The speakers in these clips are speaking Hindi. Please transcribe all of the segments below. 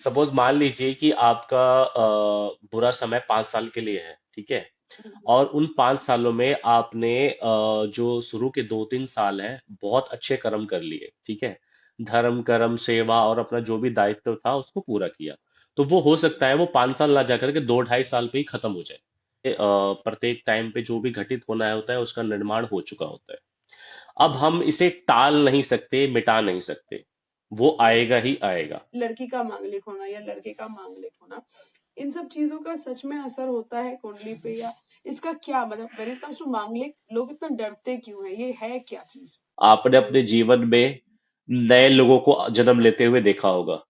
सपोज मान लीजिए कि आपका बुरा समय 5 साल के लिए है, ठीक है। हम्म। और उन 5 सालों में आपने जो शुरू के 2-3 साल हैं बहुत अच्छे कर्म कर लिए, ठीक है। धर्म कर्म सेवा और अपना जो भी दायित्व था उसको पूरा किया। तो वो हो सकता है वो 5 साल ना जाकर के 2-2.5 साल पे ही खत्म हो जाए। प्रत्येक टाइम पे जो भी घटित होना है होता है उसका निर्माण हो चुका होता है। अब हम इसे टाल नहीं सकते, मिटा नहीं सकते। वो आएगा ही आएगा। लड़की का मांगलिक होना या लड़के का मांगलिक होना, इन सब चीजों का सच में असर होता है कुंडली पे? या इसका क्या मतलब, व्हेन इट कम्स टू मांगलिक लोग इतना डरते क्यों है? ये है क्या चीज? आपने अपने जीवन में नए लोगों को जन्म लेते हुए देखा होगा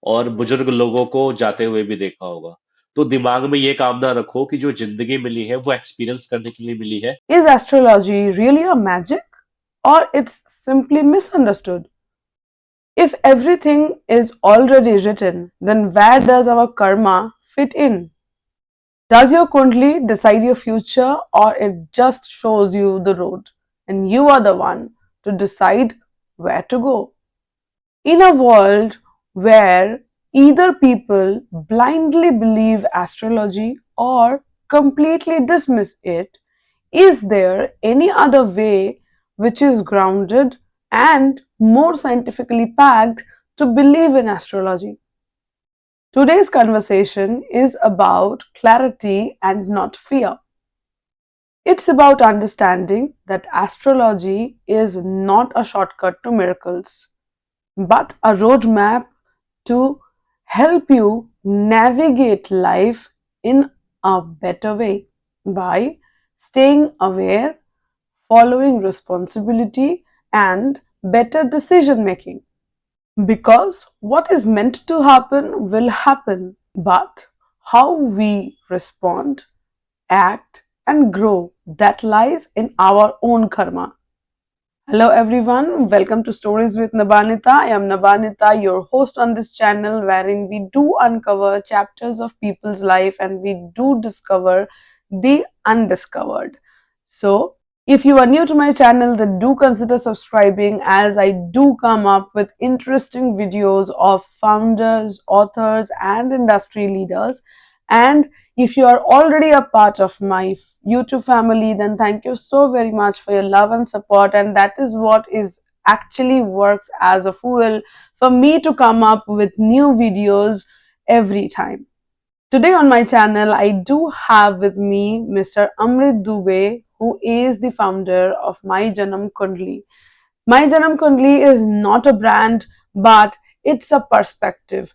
और ट्रू। बुजुर्ग लोगों को जाते हुए भी देखा होगा। तो दिमाग में ये कामना रखो कि जो जिंदगी मिली है वो एक्सपीरियंस करने के लिए मिली है। Is astrology really a magic or it's simply misunderstood? If everything is already written, then where does our karma fit in? Does your kundli decide your future or it just shows you the road and you are the one to decide where to go? In a world where either people blindly believe astrology or completely dismiss it, is there any other way which is grounded and more scientifically packed to believe in astrology? Today's conversation is about clarity and not fear. It's about understanding that astrology is not a shortcut to miracles, but a roadmap to help you navigate life in a better way by staying aware, following responsibility, and better decision making. Because what is meant to happen will happen, but how we respond, act, and grow that lies in our own karma. Hello everyone, welcome to Stories with Nabanita. I am Nabanita, your host on this channel, wherein we do uncover chapters of people's life and we do discover the undiscovered. So, if you are new to my channel, then do consider subscribing, as I do come up with interesting videos of founders, authors, and industry leaders. And if you are already a part of my YouTube family, then thank you so very much for your love and support. And that is what is actually works as a fuel for me to come up with new videos every time. Today on my channel, I do have with me Mr. Amrit Dubey, who is the founder of My Janam Kundli. My Janam Kundli is not a brand, but it's a perspective.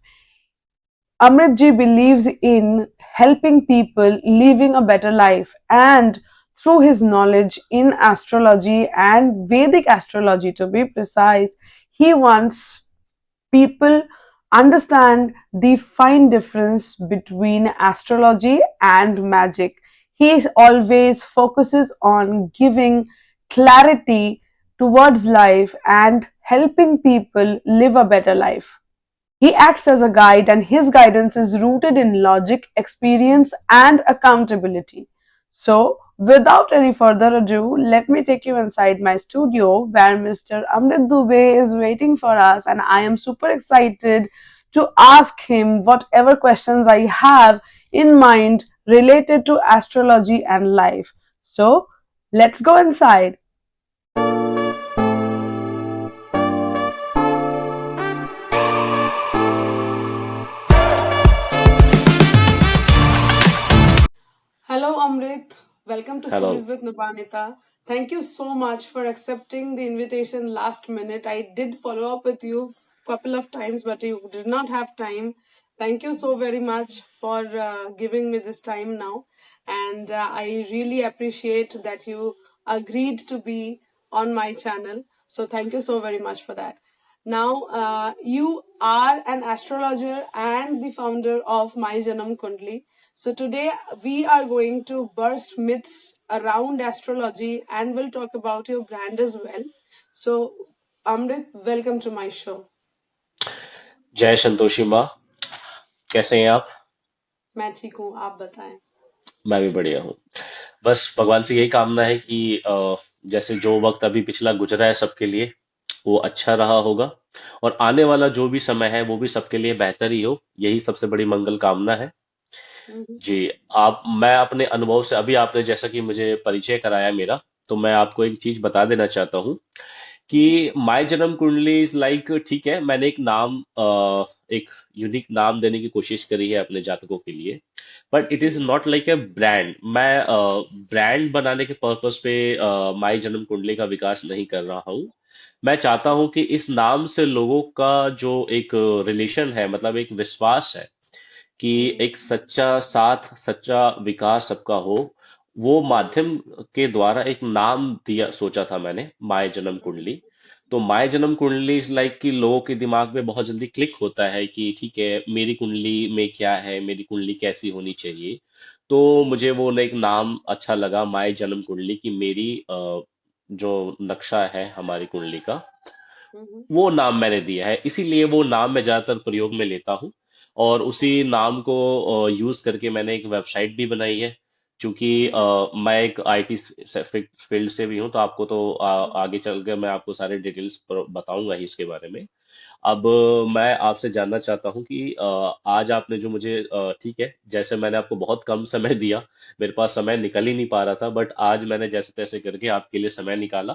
Amritji believes in helping people living a better life, and through his knowledge in astrology and Vedic astrology to be precise, he wants people understand the fine difference between astrology and magic. He always focuses on giving clarity towards life and helping people live a better life. He acts as a guide, and his guidance is rooted in logic, experience, and accountability. So, without any further ado, let me take you inside my studio where Mr. Amrit Dubey is waiting for us, and I am super excited to ask him whatever questions I have in mind related to astrology and life. So, let's go inside. Hello, Amrit. Welcome to hello. Stories with Nabanita. Thank you so much for accepting the invitation last minute. I did follow up with you a couple of times, but you did not have time. Thank you so very much for giving me this time now. And I really appreciate that you agreed to be on my channel. So thank you so very much for that. Now, you are an astrologer and the founder of My Janam Kundli. So, today we are going to burst myths around astrology and we'll talk about your brand as well. So, Amrit, welcome to my show. जय संतोषी माँ। कैसे हैं आप? मैं ठीक हूँ, आप बताएं। मैं भी बढ़िया हूँ। बस भगवान से यही कामना है कि जैसे जो वक्त अभी पिछला गुजरा है सबके लिए, वो अच्छा रहा होगा, और आने वाला जो भी समय है वो भी सबके लिए बेहतर ही हो, यही सबसे बड़ी मंगल कामना है। हम्म। जी। आप मैं अपने अनुभव से, अभी आपने जैसा कि मुझे परिचय कराया मेरा, तो मैं आपको एक चीज बता देना चाहता हूँ कि माय जन्म कुंडली इज लाइक, ठीक है, मैंने एक नाम, एक यूनिक नाम देने की कोशिश करी है अपने जातकों के लिए, but it is hmm. Not like a brand. मैं ब्रांड बनाने के पर्पस पे माय जन्म कुंडली का विकास नहीं कर रहा हूँ। मैं चाहता हूँ कि इस नाम से लोगों का जो एक रिलेशन है, मतलब एक विश्वास है कि हम्म। एक सच्चा साथ, सच्चा विकास सबका हो, वो हम्म। माध्यम के द्वारा एक नाम दिया सोचा था मैंने, माय जन्म कुंडली। तो माय जन्म कुंडली इज लाइक कि लोगों के दिमाग में बहुत जल्दी क्लिक होता है कि ठीक है, मेरी कुंडली में क्या है, मेरी कुंडली कैसी होनी चाहिए। तो मुझे वो ना एक नाम अच्छा लगा, माय जन्म कुंडली, कि मेरी जो नक्शा है हमारी कुंडली का, हम्म। वो नाम मैंने दिया है, इसीलिए वो नाम मैं ज्यादातर प्रयोग में लेता हूँ। और उसी नाम को यूज करके मैंने एक वेबसाइट भी बनाई है। क्योंकि मैं एक आईटी फील्ड से भी हूँ, तो आपको तो आगे चल के मैं आपको सारे डिटेल्स बताऊंगा ही इसके बारे में। अब मैं आपसे जानना चाहता हूँ कि आज आपने जो मुझे, ठीक है, जैसे मैंने आपको बहुत कम समय दिया, मेरे पास समय निकल ही नहीं पा रहा था, बट आज मैंने जैसे तैसे करके आपके लिए समय निकाला।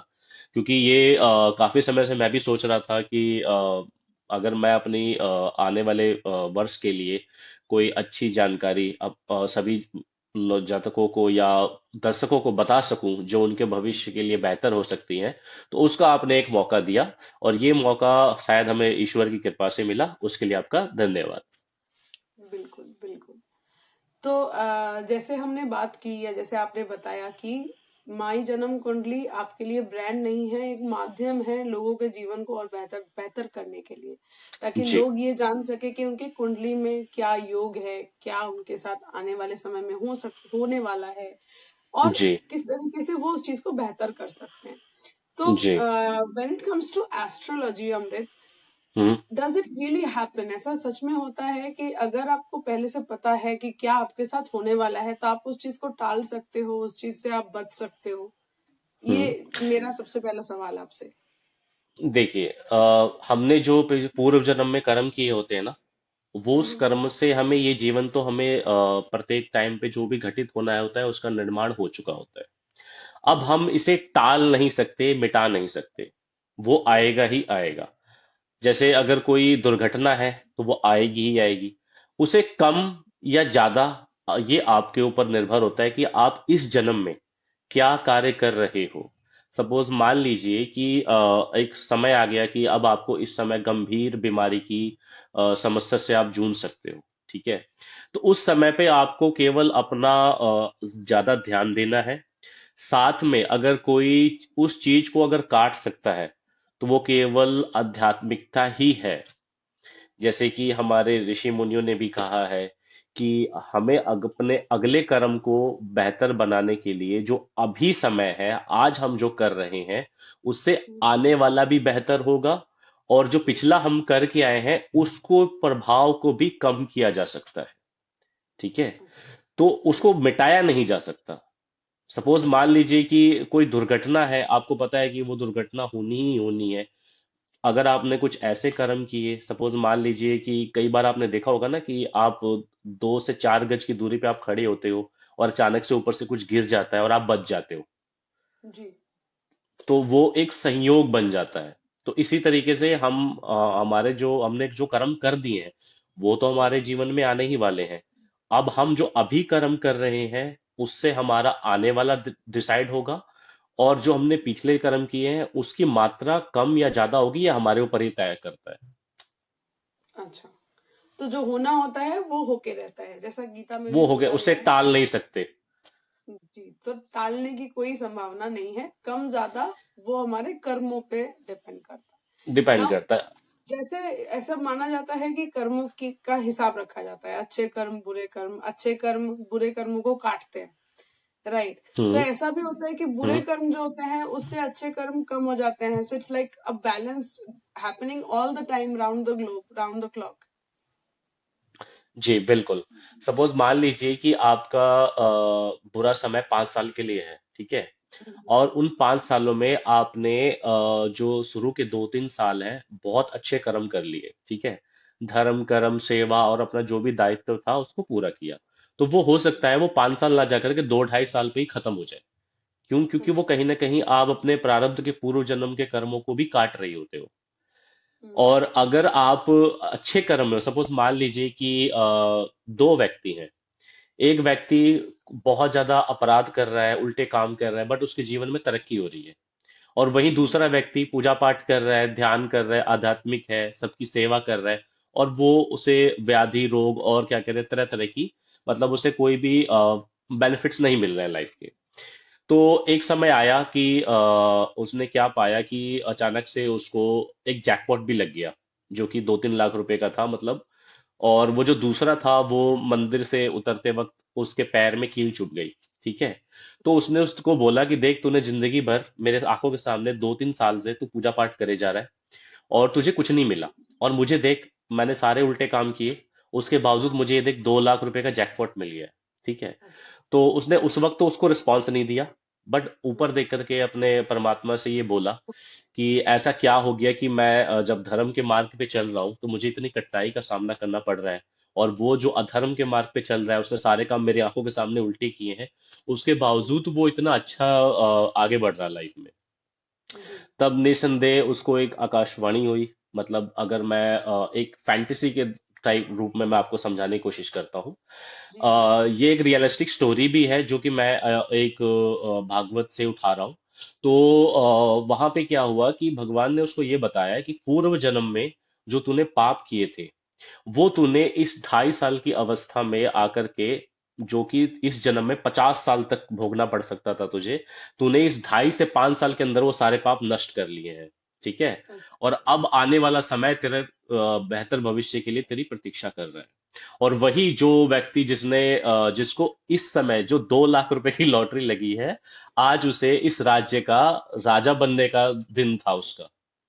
क्योंकि ये काफी समय से मैं भी सोच रहा था कि अगर मैं अपनी आने वाले वर्ष के लिए कोई अच्छी जानकारी अब सभी जातकों को या दर्शकों को बता सकूं जो उनके भविष्य के लिए बेहतर हो सकती हैं, तो उसका आपने एक मौका दिया, और ये मौका शायद हमें ईश्वर की कृपा से मिला, उसके लिए आपका धन्यवाद। बिल्कुल बिल्कुल। तो जैसे हमने बात की या जैसे आपने बताया कि माई जन्म कुंडली आपके लिए ब्रांड नहीं है, एक माध्यम है लोगों के जीवन को और बेहतर बेहतर करने के लिए, ताकि जी। लोग ये जान सके कि उनकी कुंडली में क्या योग है, क्या उनके साथ आने वाले समय में होने वाला है, और जी। किस तरीके से वो उस चीज को बेहतर कर सकते हैं। तो जी। When it comes to astrology Amrit, hmm. Does it really happen, ऐसा सच में होता है कि अगर आपको पहले से पता है कि क्या आपके साथ होने वाला है तो आप उस चीज को टाल सकते हो, उस चीज से आप बच सकते हो? ये हम्म। मेरा सबसे पहला सवाल आपसे। देखिए, हमने जो पूर्व जन्म में कर्म किए होते हैं ना, वो उस हम्म। कर्म से हमें ये जीवन, तो हमें प्रत्येक टाइम पे जो भी घटित होना है होता है, उसका निर्माण हो चुका होता है। अब हम्म। हम इसे टाल नहीं सकते, मिटा नहीं सकते, वो हम्म। आएगा ही आएगा। जैसे अगर कोई दुर्घटना है तो वो आएगी ही आएगी। उसे कम या ज्यादा, ये आपके ऊपर निर्भर होता है कि आप इस जन्म में क्या कार्य कर रहे हो। सपोज मान लीजिए कि एक समय आ गया कि अब आपको इस समय गंभीर बीमारी की समस्या से आप जूझ सकते हो, ठीक है। तो उस समय पे आपको केवल अपना ज्यादा ध्यान देना है। साथ में अगर कोई उस चीज को अगर काट सकता है, तो वो केवल आध्यात्मिकता ही है। जैसे कि हमारे ऋषि मुनियों ने भी कहा है कि हमें अपने अगले कर्म को बेहतर बनाने के लिए जो अभी समय है, आज हम जो कर रहे हैं, उससे आने वाला भी बेहतर होगा, और जो पिछला हम करके आए हैं उसको प्रभाव को भी कम किया जा सकता है, ठीक है। अच्छा। तो उसको मिटाया नहीं जा सकता। सपोज मान लीजिए कि कोई दुर्घटना है, आपको पता है कि वो दुर्घटना होनी ही होनी है। अगर आपने कुछ ऐसे कर्म किए, सपोज मान लीजिए कि कई बार आपने देखा होगा ना कि आप 2 से 4 गज की दूरी पे आप खड़े होते हो, और अचानक से ऊपर से कुछ गिर जाता है और आप बच जाते हो, जी। तो वो एक संयोग बन जाता है। तो इसी तरीके से हम हमारे जो हमने जो कर्म कर दिए हैं, वो तो हमारे जीवन में आने ही वाले हैं। अब हम जो अभी कर्म कर रहे हैं, उससे हमारा आने वाला डिसाइड होगा, और जो हमने पिछले कर्म किए हैं उसकी मात्रा कम या ज्यादा होगी, या हमारे ऊपर ही तय करता है। अच्छा, तो जो होना होता है वो होके रहता है, जैसा गीता में भी वो हो गया, बोला उसे गया है। टाल नहीं सकते। जी, तो टालने की कोई संभावना नहीं है, कम ज्यादा वो हमारे कर्मों पे डिपेंड करता है डिपेंड ना। करता है। जैसे ऐसा माना जाता है कि कर्मों की का हिसाब रखा जाता है, अच्छे कर्म बुरे कर्म, अच्छे कर्म बुरे कर्मों को काटते हैं, राइट। तो हम्म। ऐसा भी होता है कि बुरे हम्म। कर्म जो होते हैं उससे अच्छे कर्म कम हो जाते हैं, so it's like a balance happening all the time round the globe round the clock. जी बिल्कुल। सपोज मान लीजिए कि आपका बुरा समय 5 साल के लिए है, ठीक है। और उन 5 सालों में आपने जो शुरू के 2-3 साल हैं बहुत अच्छे कर्म कर लिए, ठीक है। धर्म कर्म सेवा और अपना जो भी दायित्व था उसको पूरा किया। तो वो हो सकता है वो 5 साल ना जाकर के 2-2.5 साल पे ही खत्म हो जाए। क्यों? क्योंकि वो अच्छा। कहीं ना कहीं आप अपने प्रारब्ध के पूर्व जन्म के कर्मों को भी काट रही होते हो। हम्म। और अगर आप अच्छे कर्म में, सपोज मान लीजिए कि दो व्यक्ति हैं। एक व्यक्ति बहुत ज्यादा अपराध कर रहा है, उल्टे काम कर रहा है, बट उसके जीवन में तरक्की हो रही है। और वहीं दूसरा व्यक्ति पूजा पाठ कर रहा है, ध्यान कर रहा है, आध्यात्मिक है, सबकी सेवा कर रहा है, और वो उसे व्याधि रोग और क्या कहते हैं तरह तरह की, मतलब उसे कोई भी बेनिफिट्स नहीं मिल रहे हैं लाइफ के। तो एक समय आया कि उसने क्या पाया कि अचानक से उसको एक जैकपॉट भी लग गया, जो कि 2-3 लाख रुपए का था, मतलब। और वो जो दूसरा था वो मंदिर से उतरते वक्त उसके पैर में कील चुभ गई, ठीक है। तो उसने उसको बोला कि देख, तूने जिंदगी भर मेरे आंखों के सामने 2-3 साल से तू पूजा पाठ करे जा रहा है और तुझे कुछ नहीं मिला। और मुझे देख, मैंने सारे उल्टे काम किए, उसके बावजूद मुझे ये देख 2 लाख रुपए का जैकपॉट मिल गया है, ठीक है। अच्छा। तो उसने उस वक्त तो उसको रिस्पॉन्स नहीं दिया, बट ऊपर देख करके अपने परमात्मा से ये बोला कि ऐसा क्या हो गया कि मैं जब धर्म के मार्ग पे चल रहा हूँ तो मुझे इतनी कठिनाई का सामना करना पड़ रहा है, और वो जो अधर्म के मार्ग पे चल रहा है उसने सारे काम मेरी आंखों के सामने उल्टे किए हैं, उसके बावजूद वो इतना अच्छा आगे बढ़ रहा है लाइफ में। जी। तब निसंदेह उसको एक आकाशवाणी हुई। मतलब अगर मैं एक फैंटेसी के टाइप रूप में मैं आपको समझाने की कोशिश करता हूँ। जी बिल्कुल। ये एक रियलिस्टिक स्टोरी भी है जो कि मैं एक भागवत से उठा रहा हूँ। तो वहां पे क्या हुआ कि भगवान ने उसको ये बताया कि पूर्व जन्म में जो तूने पाप किए थे वो तूने इस 2.5 साल की अवस्था में आकर के, जो कि इस जन्म में 50 साल तक भोगना पड़ सकता था तुझे, तूने इस 2.5 से 5 साल के अंदर वो सारे पाप नष्ट कर लिए हैं, ठीक है। और अब आने वाला समय तेरे बेहतर भविष्य के लिए तेरी प्रतीक्षा कर रहा है। और वही जो व्यक्ति जिसको इस समय जो 2 लाख रुपए की लॉटरी लगी है, आज उसे इस राज्य का राजा बनने का दिन था उसका,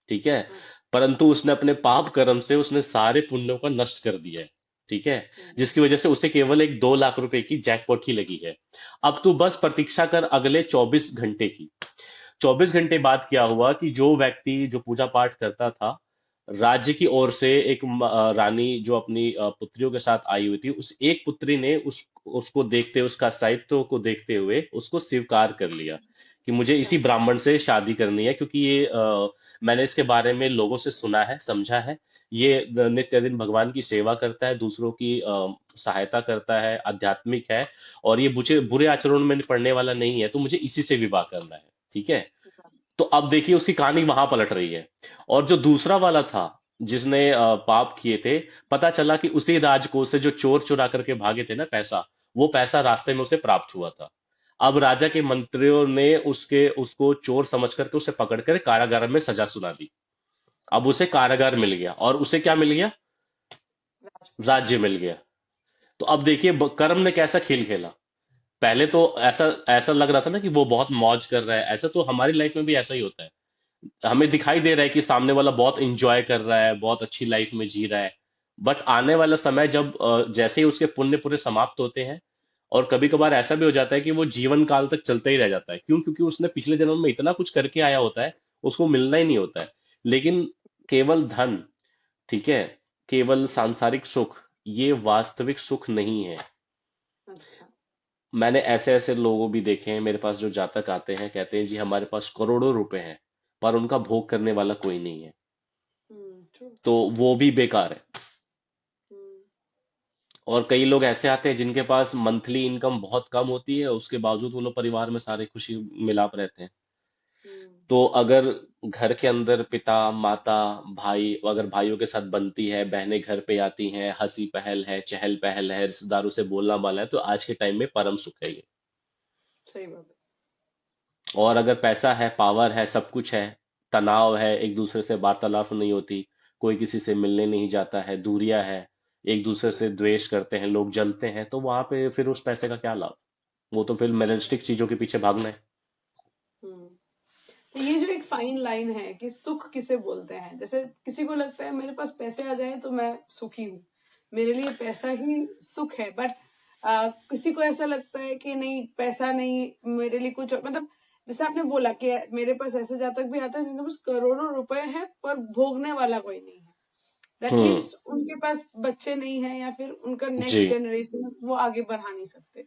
ठीक है। अच्छा। परंतु उसने अपने पाप कर्म से उसने सारे पुण्यों को नष्ट कर दिया है, ठीक है। जिसकी वजह से उसे केवल एक 2 लाख रुपए की जैकपॉट ही लगी है। अब तू बस प्रतीक्षा कर अगले 24 घंटे की। 24 घंटे बाद क्या हुआ कि जो व्यक्ति जो पूजा पाठ करता था, राज्य की ओर से एक रानी जो अपनी पुत्रियों के साथ आई हुई थी, उस एक पुत्री ने उसको देखते, उसका स्थायित्व को देखते हुए उसको स्वीकार कर लिया कि मुझे इसी अच्छा। ब्राह्मण से शादी करनी है, क्योंकि ये मैंने इसके बारे में लोगों से सुना है, समझा है। ये नित्य दिन भगवान की सेवा करता है, दूसरों की सहायता करता है, आध्यात्मिक है, और ये बुरे बुरे आचरणों में पड़ने वाला नहीं है, तो मुझे इसी से विवाह करना है, ठीक है। तो अब देखिए उसकी कहानी वहां पलट रही है। और जो दूसरा वाला था जिसने पाप किए थे, पता चला कि उसी राजकोष से जो चोर चुरा करके भागे थे ना पैसा, वो पैसा रास्ते में उसे प्राप्त हुआ था। अब राजा के मंत्रियों ने उसको चोर समझ करके उसे पकड़ कर कारागार में सजा सुना दी। अब उसे कारागार मिल गया और उसे क्या मिल गया? राजपूत। राज्य मिल गया। तो अब देखिए कर्म ने कैसा खेल खेला। पहले तो ऐसा ऐसा लग रहा था ना कि वो बहुत मौज कर रहा है, ऐसा तो हमारी लाइफ में भी ऐसा ही होता है। हमें दिखाई दे रहा है कि सामने वाला बहुत इंजॉय कर रहा है, बहुत अच्छी लाइफ में जी रहा है। बट आने वाला समय जब जैसे ही उसके पुण्य पूरे समाप्त होते हैं, और कभी कभार ऐसा भी हो जाता है कि वो जीवन काल तक चलता ही रह जाता है। क्यों? क्योंकि उसने पिछले जन्म में इतना कुछ करके आया होता है, उसको मिलना ही नहीं होता है। लेकिन केवल धन, ठीक है, केवल सांसारिक सुख, ये वास्तविक सुख नहीं है। अच्छा। मैंने ऐसे ऐसे लोगों भी देखे हैं मेरे पास जो जातक आते हैं, कहते हैं जी हमारे पास करोड़ों रुपए हैं, पर उनका भोग करने वाला कोई नहीं है। ट्रू। तो वो भी बेकार है। हम्म। और कई लोग ऐसे आते हैं जिनके पास मंथली इनकम बहुत कम होती है, उसके बावजूद उन्होंने परिवार में सारे खुशी मिलाप रहते हैं। हम्म। तो अगर घर के अंदर पिता माता भाई, अगर भाइयों के साथ बनती है, बहनें घर पे आती हैं, हंसी पहल है, चहल पहल है, रिश्तेदारों से बोलना बाला है, तो आज के टाइम में परम सुख है ये। सही बात। और अगर पैसा है, पावर है, सब कुछ है, तनाव है, एक दूसरे से वार्तालाप नहीं होती, कोई किसी से मिलने नहीं जाता है, दूरियां है, एक दूसरे से द्वेष करते हैं, लोग जलते हैं, तो वहां पे फिर उस पैसे का क्या लाभ? वो तो फिर मटेरियलिस्टिक चीजों के पीछे भागना है। हम्म। तो ये जो एक फाइन लाइन है कि सुख किसे बोलते हैं, जैसे किसी को लगता है मेरे पास पैसे आ जाए तो मैं सुखी हूँ, मेरे लिए पैसा ही सुख है। बट किसी को ऐसा लगता है कि नहीं, पैसा नहीं मेरे लिए कुछ मतलब जैसे आपने बोला कि मेरे पास ऐसे जातक भी आते हैं जिनके पास करोड़ों रुपए हैं पर भोगने वाला कोई नहीं है। That hmm. मीन्स उनके पास बच्चे नहीं है या फिर उनका जी। नेक्स्ट जनरेशन वो आगे बढ़ा नहीं सकते।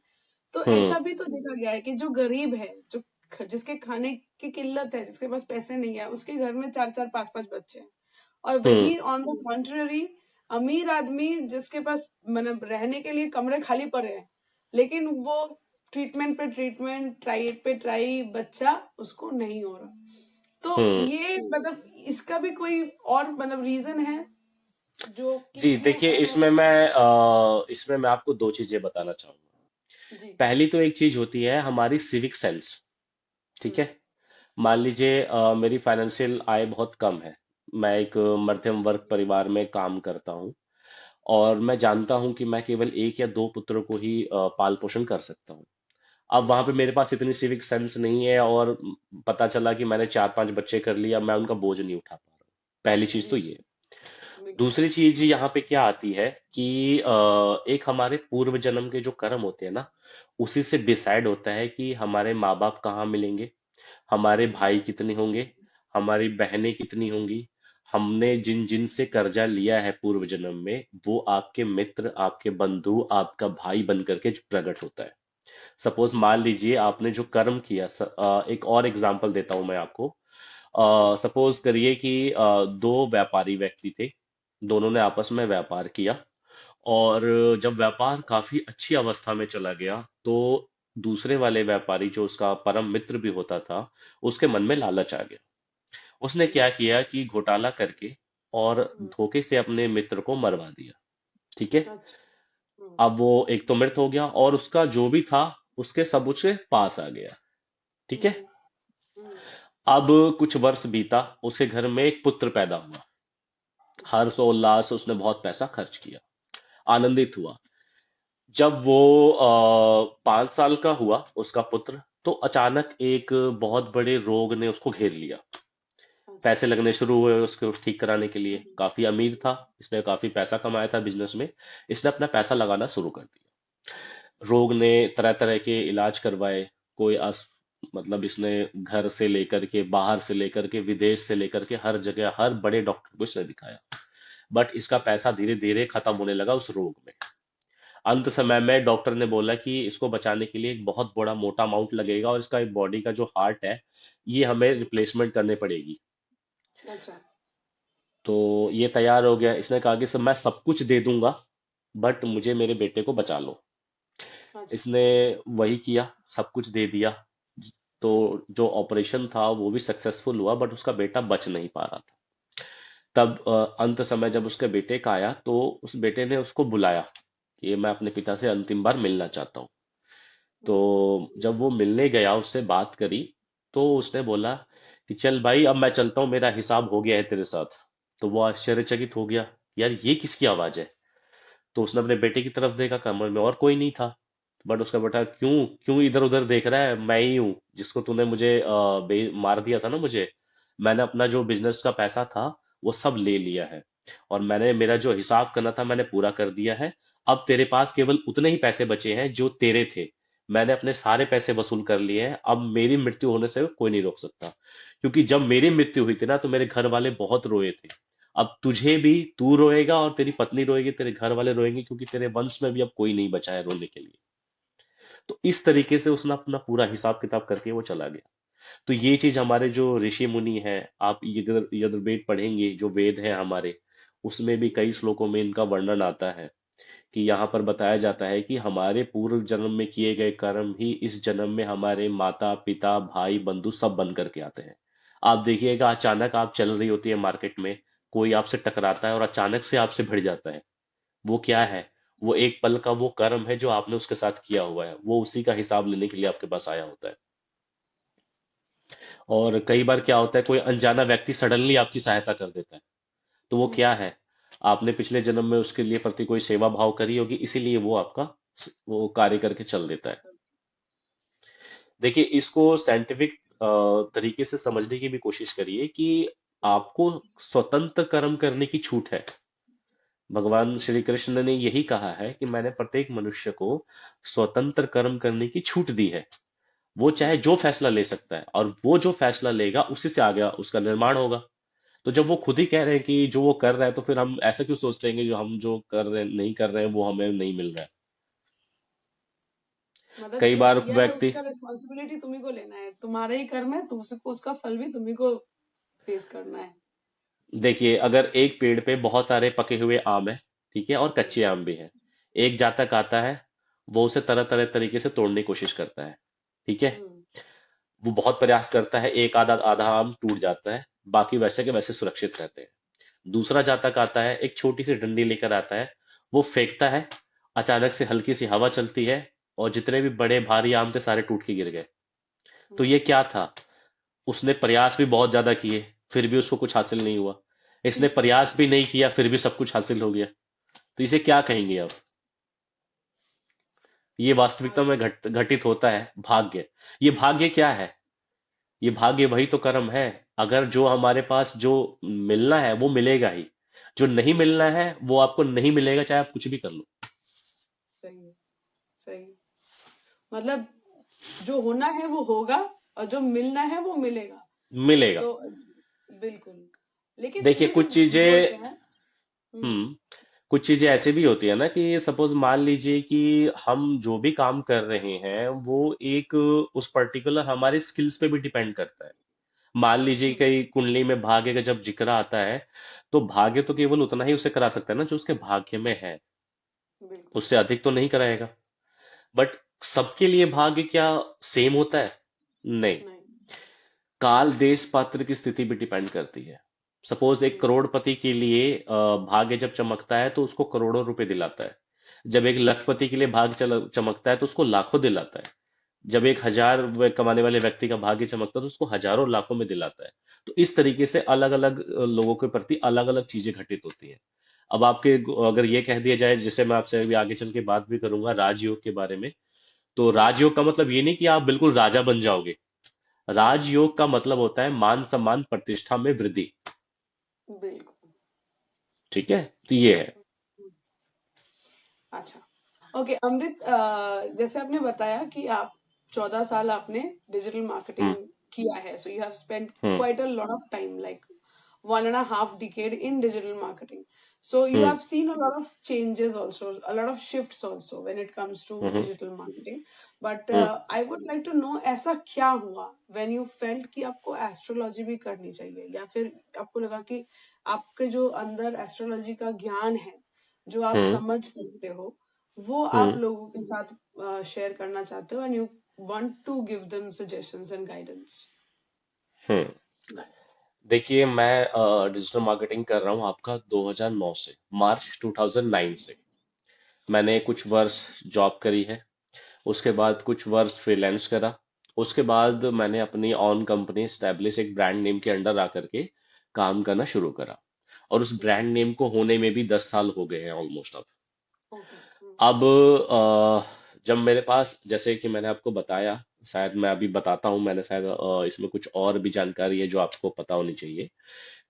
तो हम्म। ऐसा भी तो देखा गया है कि जो गरीब है, जो जिसके खाने की किल्लत है, जिसके पास पैसे नहीं है, उसके घर में 4-4 5-5 बच्चे हैं। और हम्म। वही ऑन द कॉन्ट्ररी अमीर आदमी जिसके पास मतलब रहने के लिए कमरे खाली पड़े हैं, लेकिन वो ट्रीटमेंट पे ट्रीटमेंट, ट्राई पे ट्राई, बच्चा उसको नहीं हो रहा। तो हम्म। ये मतलब इसका भी कोई और मतलब रीजन है जो कि जी, देखिए, इसमें मैं आपको दो चीजें बताना चाहूंगा। जी। पहली तो एक चीज होती है हमारी सिविक सेंस। ठीक हम्म। है। मान लीजिए मेरी फाइनेंशियल आय बहुत कम है। मैं एक मध्यम वर्ग परिवार में काम करता हूँ, और मैं जानता हूँ कि मैं केवल एक या दो पुत्रों को ही पाल पोषण कर सकता हूँ। अब वहां पे मेरे पास इतनी सिविक सेंस नहीं है, और पता चला कि मैंने चार पांच बच्चे कर लिया, मैं उनका बोझ नहीं उठा पा रहा हूँ। पहली चीज तो जी। ये है। बिल्कुल। दूसरी चीज यहाँ पे क्या आती है कि एक हमारे पूर्व जन्म के जो कर्म होते हैं ना, उसी से डिसाइड होता है कि हमारे माँ बाप कहाँ मिलेंगे, हमारे भाई कितने होंगे, हमारी बहनें कितनी होंगी। हमने जिन जिन से कर्जा लिया है पूर्व जन्म में, वो आपके मित्र, आपके बंधु, आपका भाई बन करके प्रकट होता है। सपोज मान लीजिए आपने जो कर्म किया, एक और एग्जांपल देता हूं मैं आपको। सपोज करिए कि दो व्यापारी व्यक्ति थे, दोनों ने आपस में व्यापार किया, और जब व्यापार काफी अच्छी अवस्था में चला गया, तो दूसरे वाले व्यापारी, जो उसका परम मित्र भी होता था, उसके मन में लालच आ गया। उसने क्या जी। किया कि घोटाला करके और हम्म। धोखे से अपने मित्र को मरवा दिया। ठीक है। अच्छा। हम्म। अब वो एक तो मृत हो गया, और उसका जो भी था उसके सब उसके पास आ गया। ठीक है। हम्म। हम्म। अब कुछ वर्ष बीता, उसके घर में एक पुत्र पैदा हुआ। अच्छा। हर्ष और उल्लास, उसने बहुत पैसा खर्च किया, आनंदित हुआ। जब वो 5 साल का हुआ उसका पुत्र, तो अचानक एक बहुत बड़े रोग ने उसको घेर लिया। अच्छा। पैसे लगने शुरू हुए उसके ठीक कराने के लिए। हम्म। काफी अमीर था, इसने काफी पैसा कमाया था बिजनेस में। इसने अपना पैसा लगाना शुरू कर दिया। रोग ने तरह तरह के इलाज करवाए। कोई मतलब इसने घर से लेकर के, बाहर से लेकर के, विदेश से लेकर के, हर जगह हर बड़े डॉक्टर को इसने दिखाया। बट इसका अच्छा। पैसा धीरे धीरे खत्म होने लगा उस रोग में। अंत समय में डॉक्टर ने बोला कि इसको बचाने के लिए एक बहुत बड़ा मोटा अमाउंट लगेगा, और इसका बॉडी का जो हार्ट है, ये हमें रिप्लेसमेंट करने पड़ेगी। अच्छा। तो ये तैयार हो गया। इसने कहा कि सब मैं सब कुछ दे दूंगा, बट मुझे मेरे बेटे को बचा लो। अच्छा। इसने वही किया, सब कुछ दे दिया। तो जो ऑपरेशन था वो भी सक्सेसफुल हुआ, बट उसका बेटा बच नहीं पा रहा था। तब अंत समय जब उसके बेटे का आया, तो उस बेटे ने उसको बुलाया कि मैं अपने पिता से अंतिम बार मिलना चाहता हूँ। तो हम्म। जब वो मिलने गया, उससे बात करी, तो उसने बोला कि चल भाई, अब मैं चलता हूँ, मेरा हिसाब हो गया है तेरे साथ। तो वो आश्चर्यचकित हो गया, यार ये किसकी आवाज है। तो उसने अपने बेटे की तरफ देखा, कमरे में और कोई नहीं था। बट उसका बेटा, क्यों क्यों इधर उधर देख रहा है, मैं ही हूँ जिसको तूने मुझे मार दिया था ना मुझे। मैंने अपना जो बिजनेस का पैसा था वो सब ले लिया है, और मैंने मेरा जो हिसाब करना था मैंने पूरा कर दिया है। अब तेरे पास केवल उतने ही पैसे बचे हैं जो तेरे थे। मैंने अपने सारे पैसे वसूल कर लिए हैं, अब मेरी मृत्यु होने से कोई नहीं रोक सकता। क्योंकि जब मेरी मृत्यु हुई थी ना, तो मेरे घर वाले बहुत रोए थे। अब तुझे भी, तू रोएगा और तेरी पत्नी रोएगी, तेरे घर वाले रोएंगे, क्योंकि तेरे वंश में भी अब कोई नहीं बचा है रोने के लिए। तो इस तरीके से उसने अपना पूरा हिसाब किताब करके वो चला गया। तो ये चीज हमारे जो ऋषि मुनि हैं, आप यजुर्वेद पढ़ेंगे, जो वेद है हमारे, उसमें भी कई श्लोकों में इनका वर्णन आता है। कि यहाँ पर बताया जाता है कि हमारे पूर्व जन्म में किए गए कर्म ही इस जन्म में हमारे माता पिता भाई बंधु सब बन करके आते हैं। आप देखिएगा, अचानक आप चल रही होती है मार्केट में, कोई आपसे टकराता है और अचानक से आपसे भिड़ जाता है। वो क्या है? वो एक पल का वो कर्म है जो आपने उसके साथ किया हुआ है, वो उसी का हिसाब लेने के लिए आपके पास आया होता है। और कई बार क्या होता है, कोई अनजाना व्यक्ति सडनली आपकी सहायता कर देता है। तो वो क्या है? आपने पिछले जन्म में उसके लिए प्रति कोई सेवा भाव करी होगी, इसीलिए वो आपका वो कार्य करके चल देता है। देखिए, इसको साइंटिफिक तरीके से समझने की भी कोशिश करिए कि आपको स्वतंत्र कर्म करने की छूट है। भगवान श्री कृष्ण ने यही कहा है कि मैंने प्रत्येक मनुष्य को स्वतंत्र कर्म करने की छूट दी है। वो चाहे जो फैसला ले सकता है, और वो जो फैसला लेगा उसी से आगे उसका निर्माण होगा। तो जब वो खुद ही कह रहे हैं कि जो वो कर रहा है, तो फिर हम ऐसा क्यों सोचते हैं कि जो हम जो कर रहे हैं नहीं कर रहे हैं वो हमें नहीं मिल रहा है। मतलब कई जो बार किया है व्यक्ति, उसका रिस्पॉन्सिबिलिटी तुम्ही को लेना है, तुम्हारा ही कर्म है, तुमको उसका फल भी तुम्ही को फेस करना है। देखिए, अगर एक पेड़ पे बहुत सारे पके हुए आम है, ठीक है, और हम्म। कच्चे आम भी है, एक जातक आता है, वो उसे तरह तरह तरीके से तोड़ने की कोशिश करता है, ठीक है, हम्म। वो बहुत प्रयास करता है, एक आधा आधा आम टूट जाता है, बाकी वैसे के वैसे सुरक्षित रहते हैं। दूसरा जातक आता है, एक छोटी सी डंडी लेकर आता है, वो फेंकता है, अचानक से हल्की सी हवा चलती है, और जितने भी बड़े भारी आम थे सारे टूट के गिर गए। तो हम्म। ये क्या था? उसने प्रयास भी बहुत ज्यादा किए, फिर भी उसको कुछ हासिल नहीं हुआ। इसने प्रयास भी नहीं किया, फिर भी सब कुछ हासिल हो गया। तो इसे क्या कहेंगे अब? ये वास्तविकता में घटित होता है भाग्य। ये भाग्य क्या है? ये भाग्य वही तो कर्म है। अगर जो हमारे पास जो मिलना है वो मिलेगा ही, जो नहीं मिलना है वो आपको नहीं मिलेगा, चाहे आप कुछ भी कर लो। सही है। सही है। मतलब जो होना है वो होगा, और जो मिलना है वो मिलेगा। मिलेगा। तो बिल्कुल। लेकिन देखिए ये जो कुछ चीजें, बोलते हैं। हम्म। हम्म, कुछ चीजें ऐसे भी होती है ना, कि सपोज मान लीजिए कि हम जो भी काम कर रहे हैं वो एक उस पर्टिकुलर हमारे स्किल्स पे भी डिपेंड करता है। मान लीजिए हम्म। कई कुंडली में भाग्य का जब जिक्र आता है, तो भाग्य तो केवल उतना ही उसे करा सकता है ना जो उसके भाग्य में है, बिल्कुल। उससे अधिक तो नहीं कराएगा। बट सबके लिए भाग्य क्या सेम होता है? नहीं। नहीं। काल देश पात्र की स्थिति भी डिपेंड करती है। सपोज एक हम्म। करोड़पति के लिए भाग्य जब चमकता है तो उसको करोड़ों रुपए दिलाता है। जब एक लखपति के लिए भाग्य चमकता है तो उसको लाखों दिलाता है। जब एक हजार कमाने वाले व्यक्ति का भाग्य चमकता है तो उसको हजारों लाखों में दिलाता है। तो इस तरीके से अलग अलग लोगों के प्रति अलग अलग चीजें घटित होती हैं। अब आपके, अगर ये कह दिया जाए, जिसे मैं आपसे अभी आगे चल के बात भी करूंगा राजयोग के बारे में, तो हम्म। राजयोग का मतलब ये नहीं कि आप बिल्कुल राजा बन जाओगे। राजयोग का मतलब होता है मान सम्मान प्रतिष्ठा में वृद्धि। बिल्कुल। ठीक है, तो ये है। अच्छा। ओके अमृत, जैसे आपने बताया कि आप 14 साल आपने डिजिटल मार्केटिंग हम्म। किया है, so you have spent hmm. Quite a lot of time, like 1.5 decade in digital marketing. So you hmm. have seen a lot of changes also, a lot of shifts also when it comes to hmm. digital marketing. But hmm. I would like to know ऐसा क्या हुआ when you felt कि आपको एस्ट्रोलॉजी भी करनी चाहिए, या फिर आपको लगा कि आपके जो अंदर एस्ट्रोलॉजी का ज्ञान है, जो आप हम्म। समझ सकते हो, वो आप हम्म। लोगों के साथ शेयर करना चाहते हो, and you want to give them suggestions and guidance. हम्म। देखिए, मैं डिजिटल मार्केटिंग कर रहा हूँ आपका 2009 से, मार्च 2009 से। मैंने कुछ वर्ष जॉब करी है, उसके बाद कुछ वर्ष फ्रीलांस करा, उसके बाद मैंने अपनी ऑन कंपनी स्टैब्लिश एक ब्रांड नेम के अंडर आकर के काम करना शुरू करा। और उस ब्रांड नेम को होने में भी 10 साल हो गए हैं ऑलमोस्ट अब। Okay. अब जब मेरे पास, जैसे कि मैंने आपको बताया, शायद मैं अभी बताता हूँ, मैंने शायद इसमें कुछ और भी जानकारी है जो आपको पता होनी चाहिए।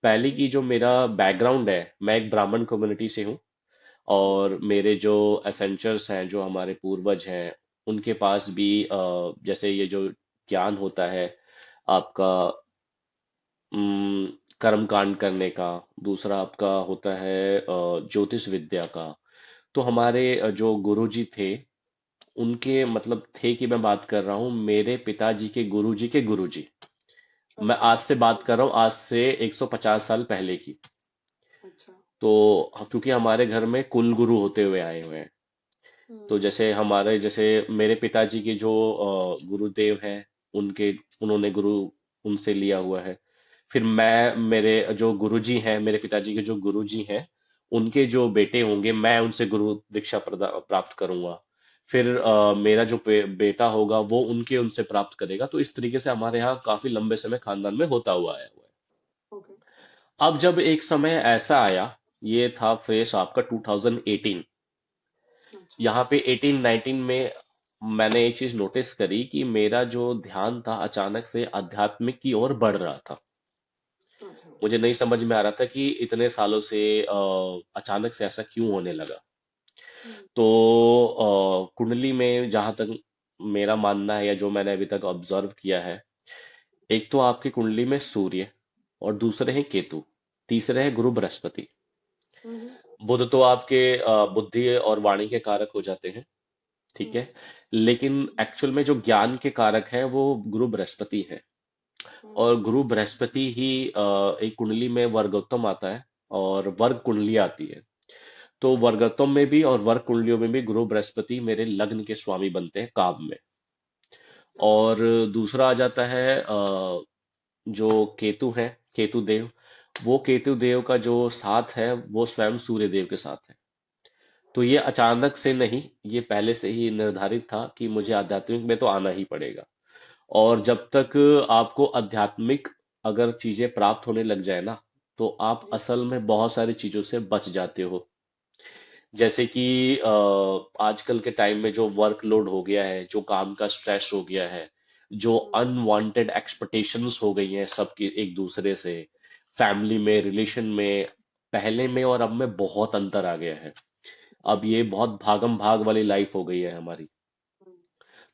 पहली की जो मेरा बैकग्राउंड है, मैं एक ब्राह्मण कम्युनिटी से हूँ। और मेरे जो एसेंचर्स हैं, जो हमारे पूर्वज हैं, उनके पास भी जैसे ये जो ज्ञान होता है आपका, कर्म कांड करने का, दूसरा आपका होता है ज्योतिष विद्या का। तो हमारे जो गुरुजी थे, उनके मतलब थे कि मैं बात कर रहा हूँ मेरे पिताजी के गुरुजी के गुरुजी। मैं Okay. आज से बात कर रहा हूँ, आज से 150 साल पहले की। अच्छा। तो क्योंकि हमारे घर में कुल गुरु होते हुए आए हुए हैं। तो हम्म। जैसे हमारे, जैसे मेरे पिताजी के जो गुरुदेव हैं, उनके, उन्होंने गुरु उनसे लिया हुआ है। फिर मैं, मेरे जो गुरुजी हैं, मेरे पिताजी के जो गुरुजी हैं, उनके जो बेटे होंगे, मैं उनसे गुरु दीक्षा प्राप्त करूंगा। फिर मेरा जो बेटा होगा वो उनके उनसे प्राप्त करेगा। तो इस तरीके से हमारे यहाँ काफी लंबे समय खानदान में होता हुआ आया हुआ है। ओके। अब जब एक समय ऐसा आया, ये था फ्रेश आपका 2018, अच्छा। यहाँ पे 18-19 में मैंने एक चीज नोटिस करी कि मेरा जो ध्यान था अचानक से आध्यात्मिक की ओर बढ़ रहा था। अच्छा। मुझे नहीं समझ में आ रहा था कि इतने सालों से अचानक से ऐसा क्यों होने लगा। हम्म। तो कुंडली में जहां तक मेरा मानना है या जो मैंने अभी तक ऑब्जर्व किया है, एक तो आपकी कुंडली में सूर्य, और दूसरे हैं केतु, तीसरे है गुरु बृहस्पति। हम्म, बुध तो आपके बुद्धि और वाणी के कारक हो जाते हैं, ठीक हम्म, है। लेकिन एक्चुअल में जो ज्ञान के कारक है वो गुरु बृहस्पति है। हम्म, और गुरु बृहस्पति ही एक कुंडली में वर्गोत्तम आता है और वर्ग कुंडली आती है। तो वर्गोत्तम में भी और वर्ग कुंडलियों में भी गुरु बृहस्पति मेरे लग्न के स्वामी बनते हैं काम में। अच्छा, और दूसरा आ जाता है जो केतु है, केतु देव। वो केतु देव का जो साथ है वो स्वयं सूर्य देव के साथ है। तो ये अचानक से नहीं, ये पहले से ही निर्धारित था कि मुझे आध्यात्मिक में तो आना ही पड़ेगा। और जब तक आपको आध्यात्मिक अगर चीजें प्राप्त होने लग जाए ना, तो आप जी, असल में बहुत सारी चीजों से बच जाते हो। जैसे कि आजकल के टाइम में जो वर्कलोड हो गया है, जो काम का स्ट्रेस हो गया है, जो हम्म, अनवांटेड एक्सपेक्टेशंस हो गई हैं सबकी एक दूसरे से, फैमिली में, रिलेशन में, पहले में और अब में बहुत अंतर आ गया है। जी, अब ये बहुत भागम भाग वाली लाइफ हो गई है हमारी। हम्म,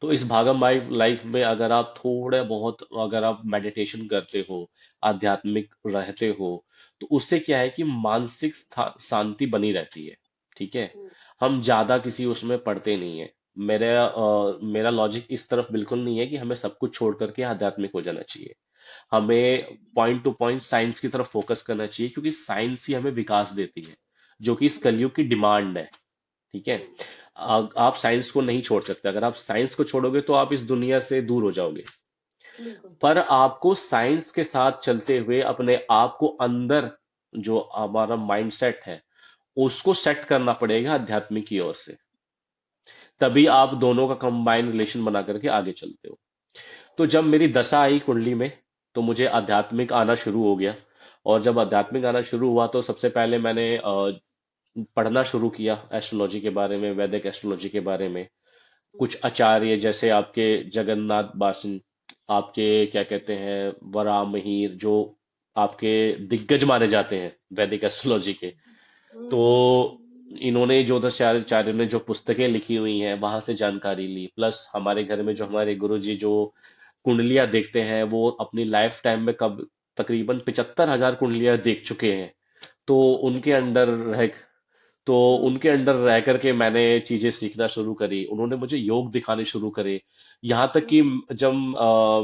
तो इस भागम लाइफ लाइफ में अगर आप थोड़े बहुत, अगर आप मेडिटेशन करते हो, आध्यात्मिक रहते हो, तो उससे क्या है कि मानसिक शांति बनी रहती है, ठीक है। हम्म, हम ज्यादा किसी उसमें पढ़ते नहीं है। मेरा लॉजिक इस तरफ बिल्कुल नहीं है कि हमें सब कुछ छोड़ करके आध्यात्मिक हो जाना चाहिए। हमें पॉइंट टू पॉइंट साइंस की तरफ फोकस करना चाहिए, क्योंकि साइंस ही हमें विकास देती है, जो कि इस हम्म, कलयुग की डिमांड है, ठीक है। हम्म, आप साइंस को नहीं छोड़ सकते। अगर आप साइंस को छोड़ोगे तो आप इस दुनिया से दूर हो जाओगे। बिल्कुल, पर आपको साइंस के साथ चलते हुए अपने आप को अंदर, जो हमारा माइंडसेट है, उसको सेट करना पड़ेगा आध्यात्मिक की ओर से। तभी आप दोनों का कंबाइन रिलेशन बना करके आगे चलते हो। तो जब मेरी दशा आई कुंडली में, तो मुझे आध्यात्मिक आना शुरू हो गया। और जब आध्यात्मिक आना शुरू हुआ तो सबसे पहले मैंने पढ़ना शुरू किया एस्ट्रोलॉजी के बारे में, वैदिक एस्ट्रोलॉजी के बारे में। कुछ आचार्य जैसे आपके जगन्नाथ बासन, आपके क्या कहते हैं, वराहमिहिर, जो आपके दिग्गज माने जाते हैं वैदिक एस्ट्रोलॉजी के। तो हम्म, इन्होंने ज्योतिषाचार्य ने जो पुस्तकें लिखी हुई हैं वहां से जानकारी ली, प्लस हमारे घर में जो हमारे गुरुजी जो कुंडलियां देखते हैं, वो अपनी लाइफ टाइम में कब तकरीबन 75,000 कुंडलियां देख चुके हैं। तो उनके अंडर रह तो हम्म, उनके अंडर रह करके मैंने चीजें सीखना शुरू करी। उन्होंने मुझे योग दिखाने शुरू करे। यहाँ तक कि जब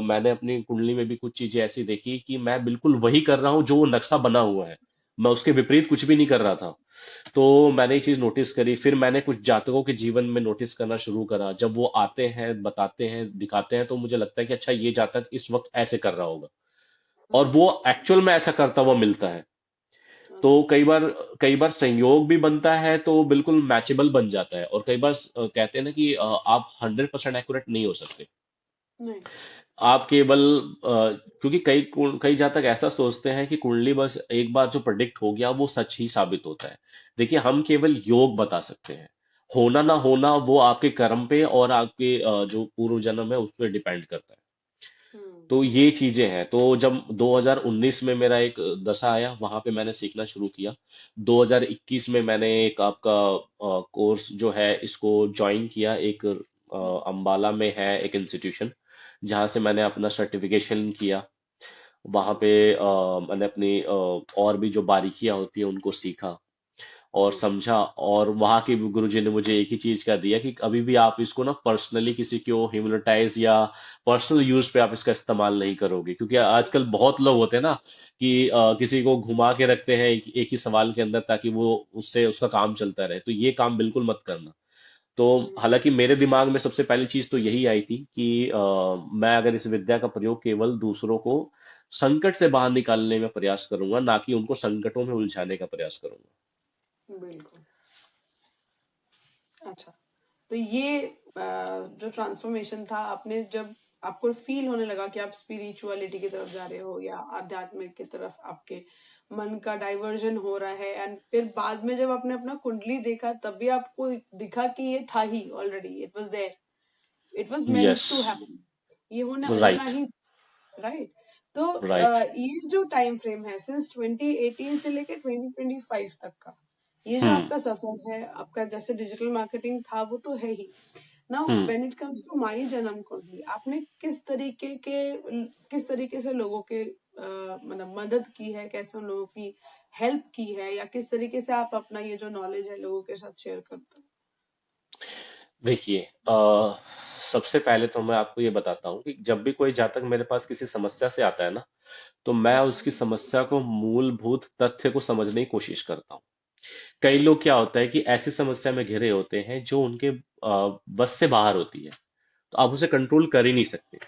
मैंने अपनी कुंडली में भी कुछ चीजें ऐसी देखी कि मैं बिल्कुल वही कर रहा हूँ जो वो नक्शा बना हुआ है, मैं उसके विपरीत कुछ भी नहीं कर रहा था। तो मैंने ये चीज नोटिस करी। फिर मैंने कुछ जातकों के जीवन में नोटिस करना शुरू करा। जब वो आते हैं, बताते हैं, दिखाते हैं, तो मुझे लगता है कि अच्छा, ये जातक इस वक्त ऐसे कर रहा होगा। और हम्म, वो एक्चुअल में ऐसा करता हुआ मिलता है। तो अच्छा, कई बार संयोग भी बनता है तो बिल्कुल मैचेबल बन जाता है। और कई बार कहते हैं ना कि आप 100% एक्यूरेट नहीं हो सकते। नहीं, आप केवल क्योंकि कई जहाँ तक ऐसा सोचते हैं कि कुंडली बस एक बार जो प्रेडिक्ट हो गया वो सच ही साबित होता है। देखिए, हम केवल योग बता सकते हैं। होना ना होना वो आपके कर्म पे और आपके जो पूर्व जन्म है उस पर डिपेंड करता है। हम्म, तो ये चीजें हैं। तो जब 2019 में मेरा एक दशा आया, वहां पे मैंने सीखना शुरू किया। 2021 में मैंने एक आपका कोर्स जो है इसको ज्वाइन किया। एक अंबाला में है एक इंस्टीट्यूशन, जहाँ से मैंने अपना सर्टिफिकेशन किया। वहां हम्म, पे मैंने अपनी और भी जो बारीकियां होती है उनको सीखा और हम्म, समझा। और वहाँ के गुरुजी ने मुझे एक ही चीज का दिया कि अभी भी आप इसको ना पर्सनली किसी को हिप्नोटाइज या पर्सनल यूज पे आप इसका इस्तेमाल नहीं करोगे। क्योंकि आजकल बहुत लोग होते हैं ना कि किसी को घुमा के रखते हैं एक ही सवाल के अंदर, ताकि वो उससे उसका काम चलता रहे। तो ये काम बिल्कुल मत करना। तो हम्म, हालांकि मेरे दिमाग में सबसे पहली चीज तो यही आई थी कि मैं अगर इस विद्या का प्रयोग केवल दूसरों को संकट से बाहर निकालने में प्रयास करूंगा, ना कि उनको संकटों में उलझाने का प्रयास करूंगा। बिल्कुल, अच्छा। तो ये जो ट्रांसफॉर्मेशन था, आपने जब आपको फील होने लगा कि आप स्पिरिचुअलिटी की तरफ जा रहे हो या आध्यात्मिक की तरफ आपके मन का डाइवर्जन हो रहा है, एंड फिर बाद में जब आपने अपना कुंडली देखा तब भी आपको दिखा कि ये था ही already, it was there, it was yes. Meant to happen, ये होना राइट। ही, राइट। तो राइट। ये जो टाइम फ्रेम है सिंस 2018 से लेके 2025 तक का, ये जो हम्म। आपका सफर है, आपका जैसे डिजिटल मार्केटिंग था वो तो है ही, now hmm. When it comes to my janam kundli, आपने किस तरीके से लोगों के मतलब मदद की है, कैसे उन लोगों की हेल्प की है, या किस तरीके से आप अपना ये जो नॉलेज है लोगों के साथ शेयर करते देखिए, सबसे पहले तो मैं आपको ये बताता हूँ कि जब भी कोई जातक मेरे पास किसी समस्या से आता है ना, तो मैं उसकी समस्या को मूलभूत तथ्य को समझने की कोशिश करता हूँ। कई लोग क्या होता है कि ऐसी समस्या में घिरे होते हैं जो उनके बस से बाहर होती है, तो आप उसे कंट्रोल कर ही नहीं सकते।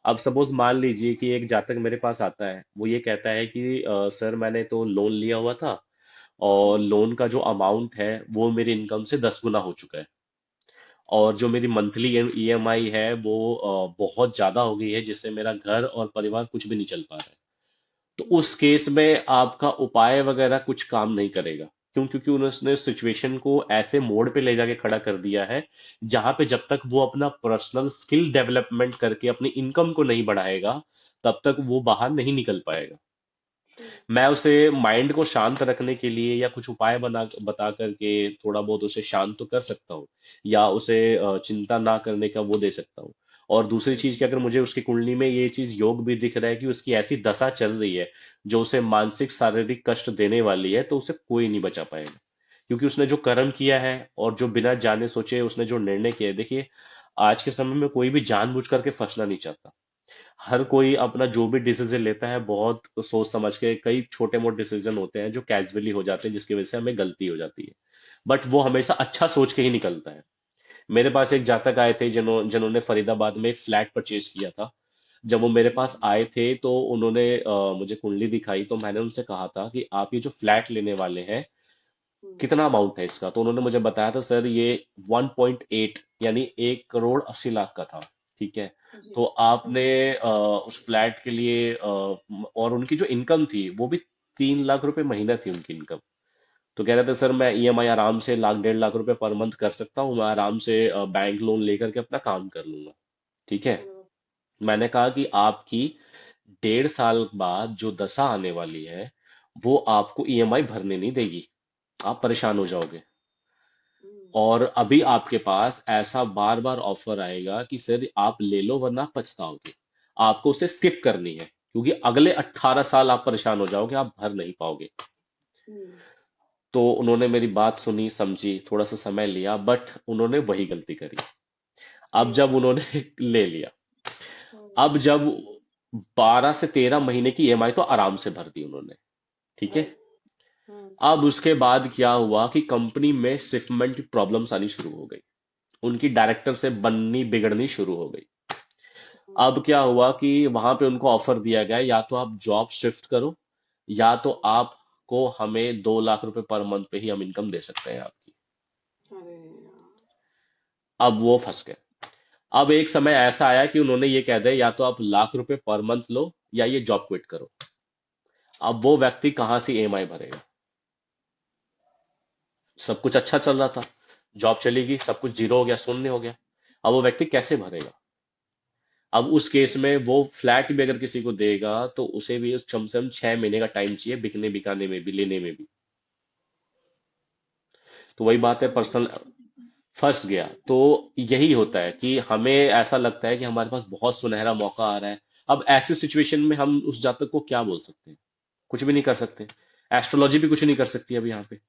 अब सपोज मान लीजिए कि एक जातक मेरे पास आता है, वो ये कहता है कि सर मैंने तो लोन लिया हुआ था, और लोन का जो अमाउंट है वो मेरी इनकम से 10 गुना हो चुका है, और जो मेरी मंथली ईएमआई है वो बहुत ज्यादा हो गई है, जिससे मेरा घर और परिवार कुछ भी नहीं चल पा रहा है। तो हैं? उस केस में आपका उपाय वगैरह कुछ काम नहीं करेगा। क्यों? क्योंकि उन्होंने सिचुएशन को ऐसे मोड़ पे ले जाके खड़ा कर दिया है जहां पे जब तक वो अपना पर्सनल स्किल डेवलपमेंट करके अपनी इनकम को नहीं बढ़ाएगा, तब तक वो बाहर नहीं निकल पाएगा। ट्रू। मैं उसे माइंड को शांत रखने के लिए या कुछ उपाय बता करके थोड़ा बहुत उसे शांत तो कर सकता हूँ, या उसे चिंता ना करने का वो दे सकता हूँ। और दूसरी चीज कि अगर मुझे उसकी कुंडली में ये चीज योग भी दिख रहा है कि उसकी ऐसी दशा चल रही है जो उसे मानसिक शारीरिक कष्ट देने वाली है, तो उसे कोई नहीं बचा पाएगा। क्योंकि उसने जो कर्म किया है और जो बिना जाने सोचे उसने जो निर्णय किया है, देखिए, आज के समय में कोई भी जानबूझ करके फंसना नहीं चाहता। हर कोई अपना जो भी डिसीजन लेता है बहुत सोच समझ के, कई छोटे मोटे डिसीजन होते हैं जो कैजुअली हो जाते हैं जिसकी वजह से हमें गलती हो जाती है, बट वो हमेशा अच्छा सोच के ही निकलता है। मेरे पास एक जातक आए थे जिन्होंने फरीदाबाद में एक फ्लैट परचेज किया था। जब वो मेरे पास आए थे तो उन्होंने मुझे कुंडली दिखाई, तो मैंने उनसे कहा था कि आप ये जो फ्लैट लेने वाले हैं, कितना अमाउंट है इसका? तो उन्होंने मुझे बताया था, सर ये 1.8 यानी 1 करोड़ 80 लाख का था। ठीक है। जी। तो आपने उस फ्लैट के लिए और उनकी जो इनकम थी वो भी 3 लाख रुपए महीना थी उनकी इनकम। तो कह रहे थे, सर मैं ईएमआई आराम से 1.5 लाख रुपए पर मंथ कर सकता हूँ, मैं आराम से बैंक लोन लेकर के अपना काम कर लूंगा। ठीक है। अरे बाप मैंने कहा कि आपकी 1.5 साल बाद जो दशा आने वाली है वो आपको ईएमआई भरने नहीं देगी, आप परेशान हो जाओगे। रे। और अभी आपके पास ऐसा बार बार ऑफर आएगा कि सर आप ले लो वरना पछताओगे। आपको उसे स्किप करनी है, क्योंकि अगले 18 साल आप परेशान हो जाओगे, आप भर नहीं पाओगे। हम्म। तो उन्होंने मेरी बात सुनी, समझी, थोड़ा सा समय लिया, बट उन्होंने वही गलती करी। अब सही जब बात। उन्होंने ले लिया, अब हम्म। जब 12 से 13 महीने की ईएमआई तो आराम से भर दी उन्होंने। ठीक है। राइट। हम्म। अब उसके बाद क्या हुआ कि कंपनी में शिपमेंट की प्रॉब्लम्स आनी शुरू हो गई, उनकी डायरेक्टर से बननी बिगड़नी शुरू हो गई। हम्म। अब क्या हुआ कि वहां पे उनको ऑफर दिया गया, या तो आप जॉब शिफ्ट करो, या तो आपको हमें 2 लाख रुपए पर मंथ पे ही हम इनकम दे सकते हैं आपकी। अरे यार। अब वो फंस गए। अब एक समय ऐसा आया कि उन्होंने ये कह दिया, या तो आप 1 लाख रुपए पर मंथ लो या ये जॉब क्विट करो। अब वो व्यक्ति कहाँ से ईएमआई भरेगा? सब कुछ अच्छा चल रहा था, जॉब चली गई, सब कुछ जीरो हो गया, शून्य हो गया। अब वो व्यक्ति कैसे भरेगा? अब उस केस में वो फ्लैट भी अगर किसी को देगा तो उसे भी कम से कम 6 महीने का टाइम चाहिए, बिकने बिकाने में भी, लेने में भी। तो वही बात है, बिल्कुल। पर्सनल फंस गया। तो यही होता है कि हमें ऐसा लगता है कि हमारे पास बहुत सुनहरा मौका आ रहा है। अब ऐसी सिचुएशन में हम उस जातक को क्या बोल सकते हैं? कुछ भी नहीं कर सकते। एस्ट्रोलॉजी भी कुछ नहीं कर सकती अब यहाँ पे।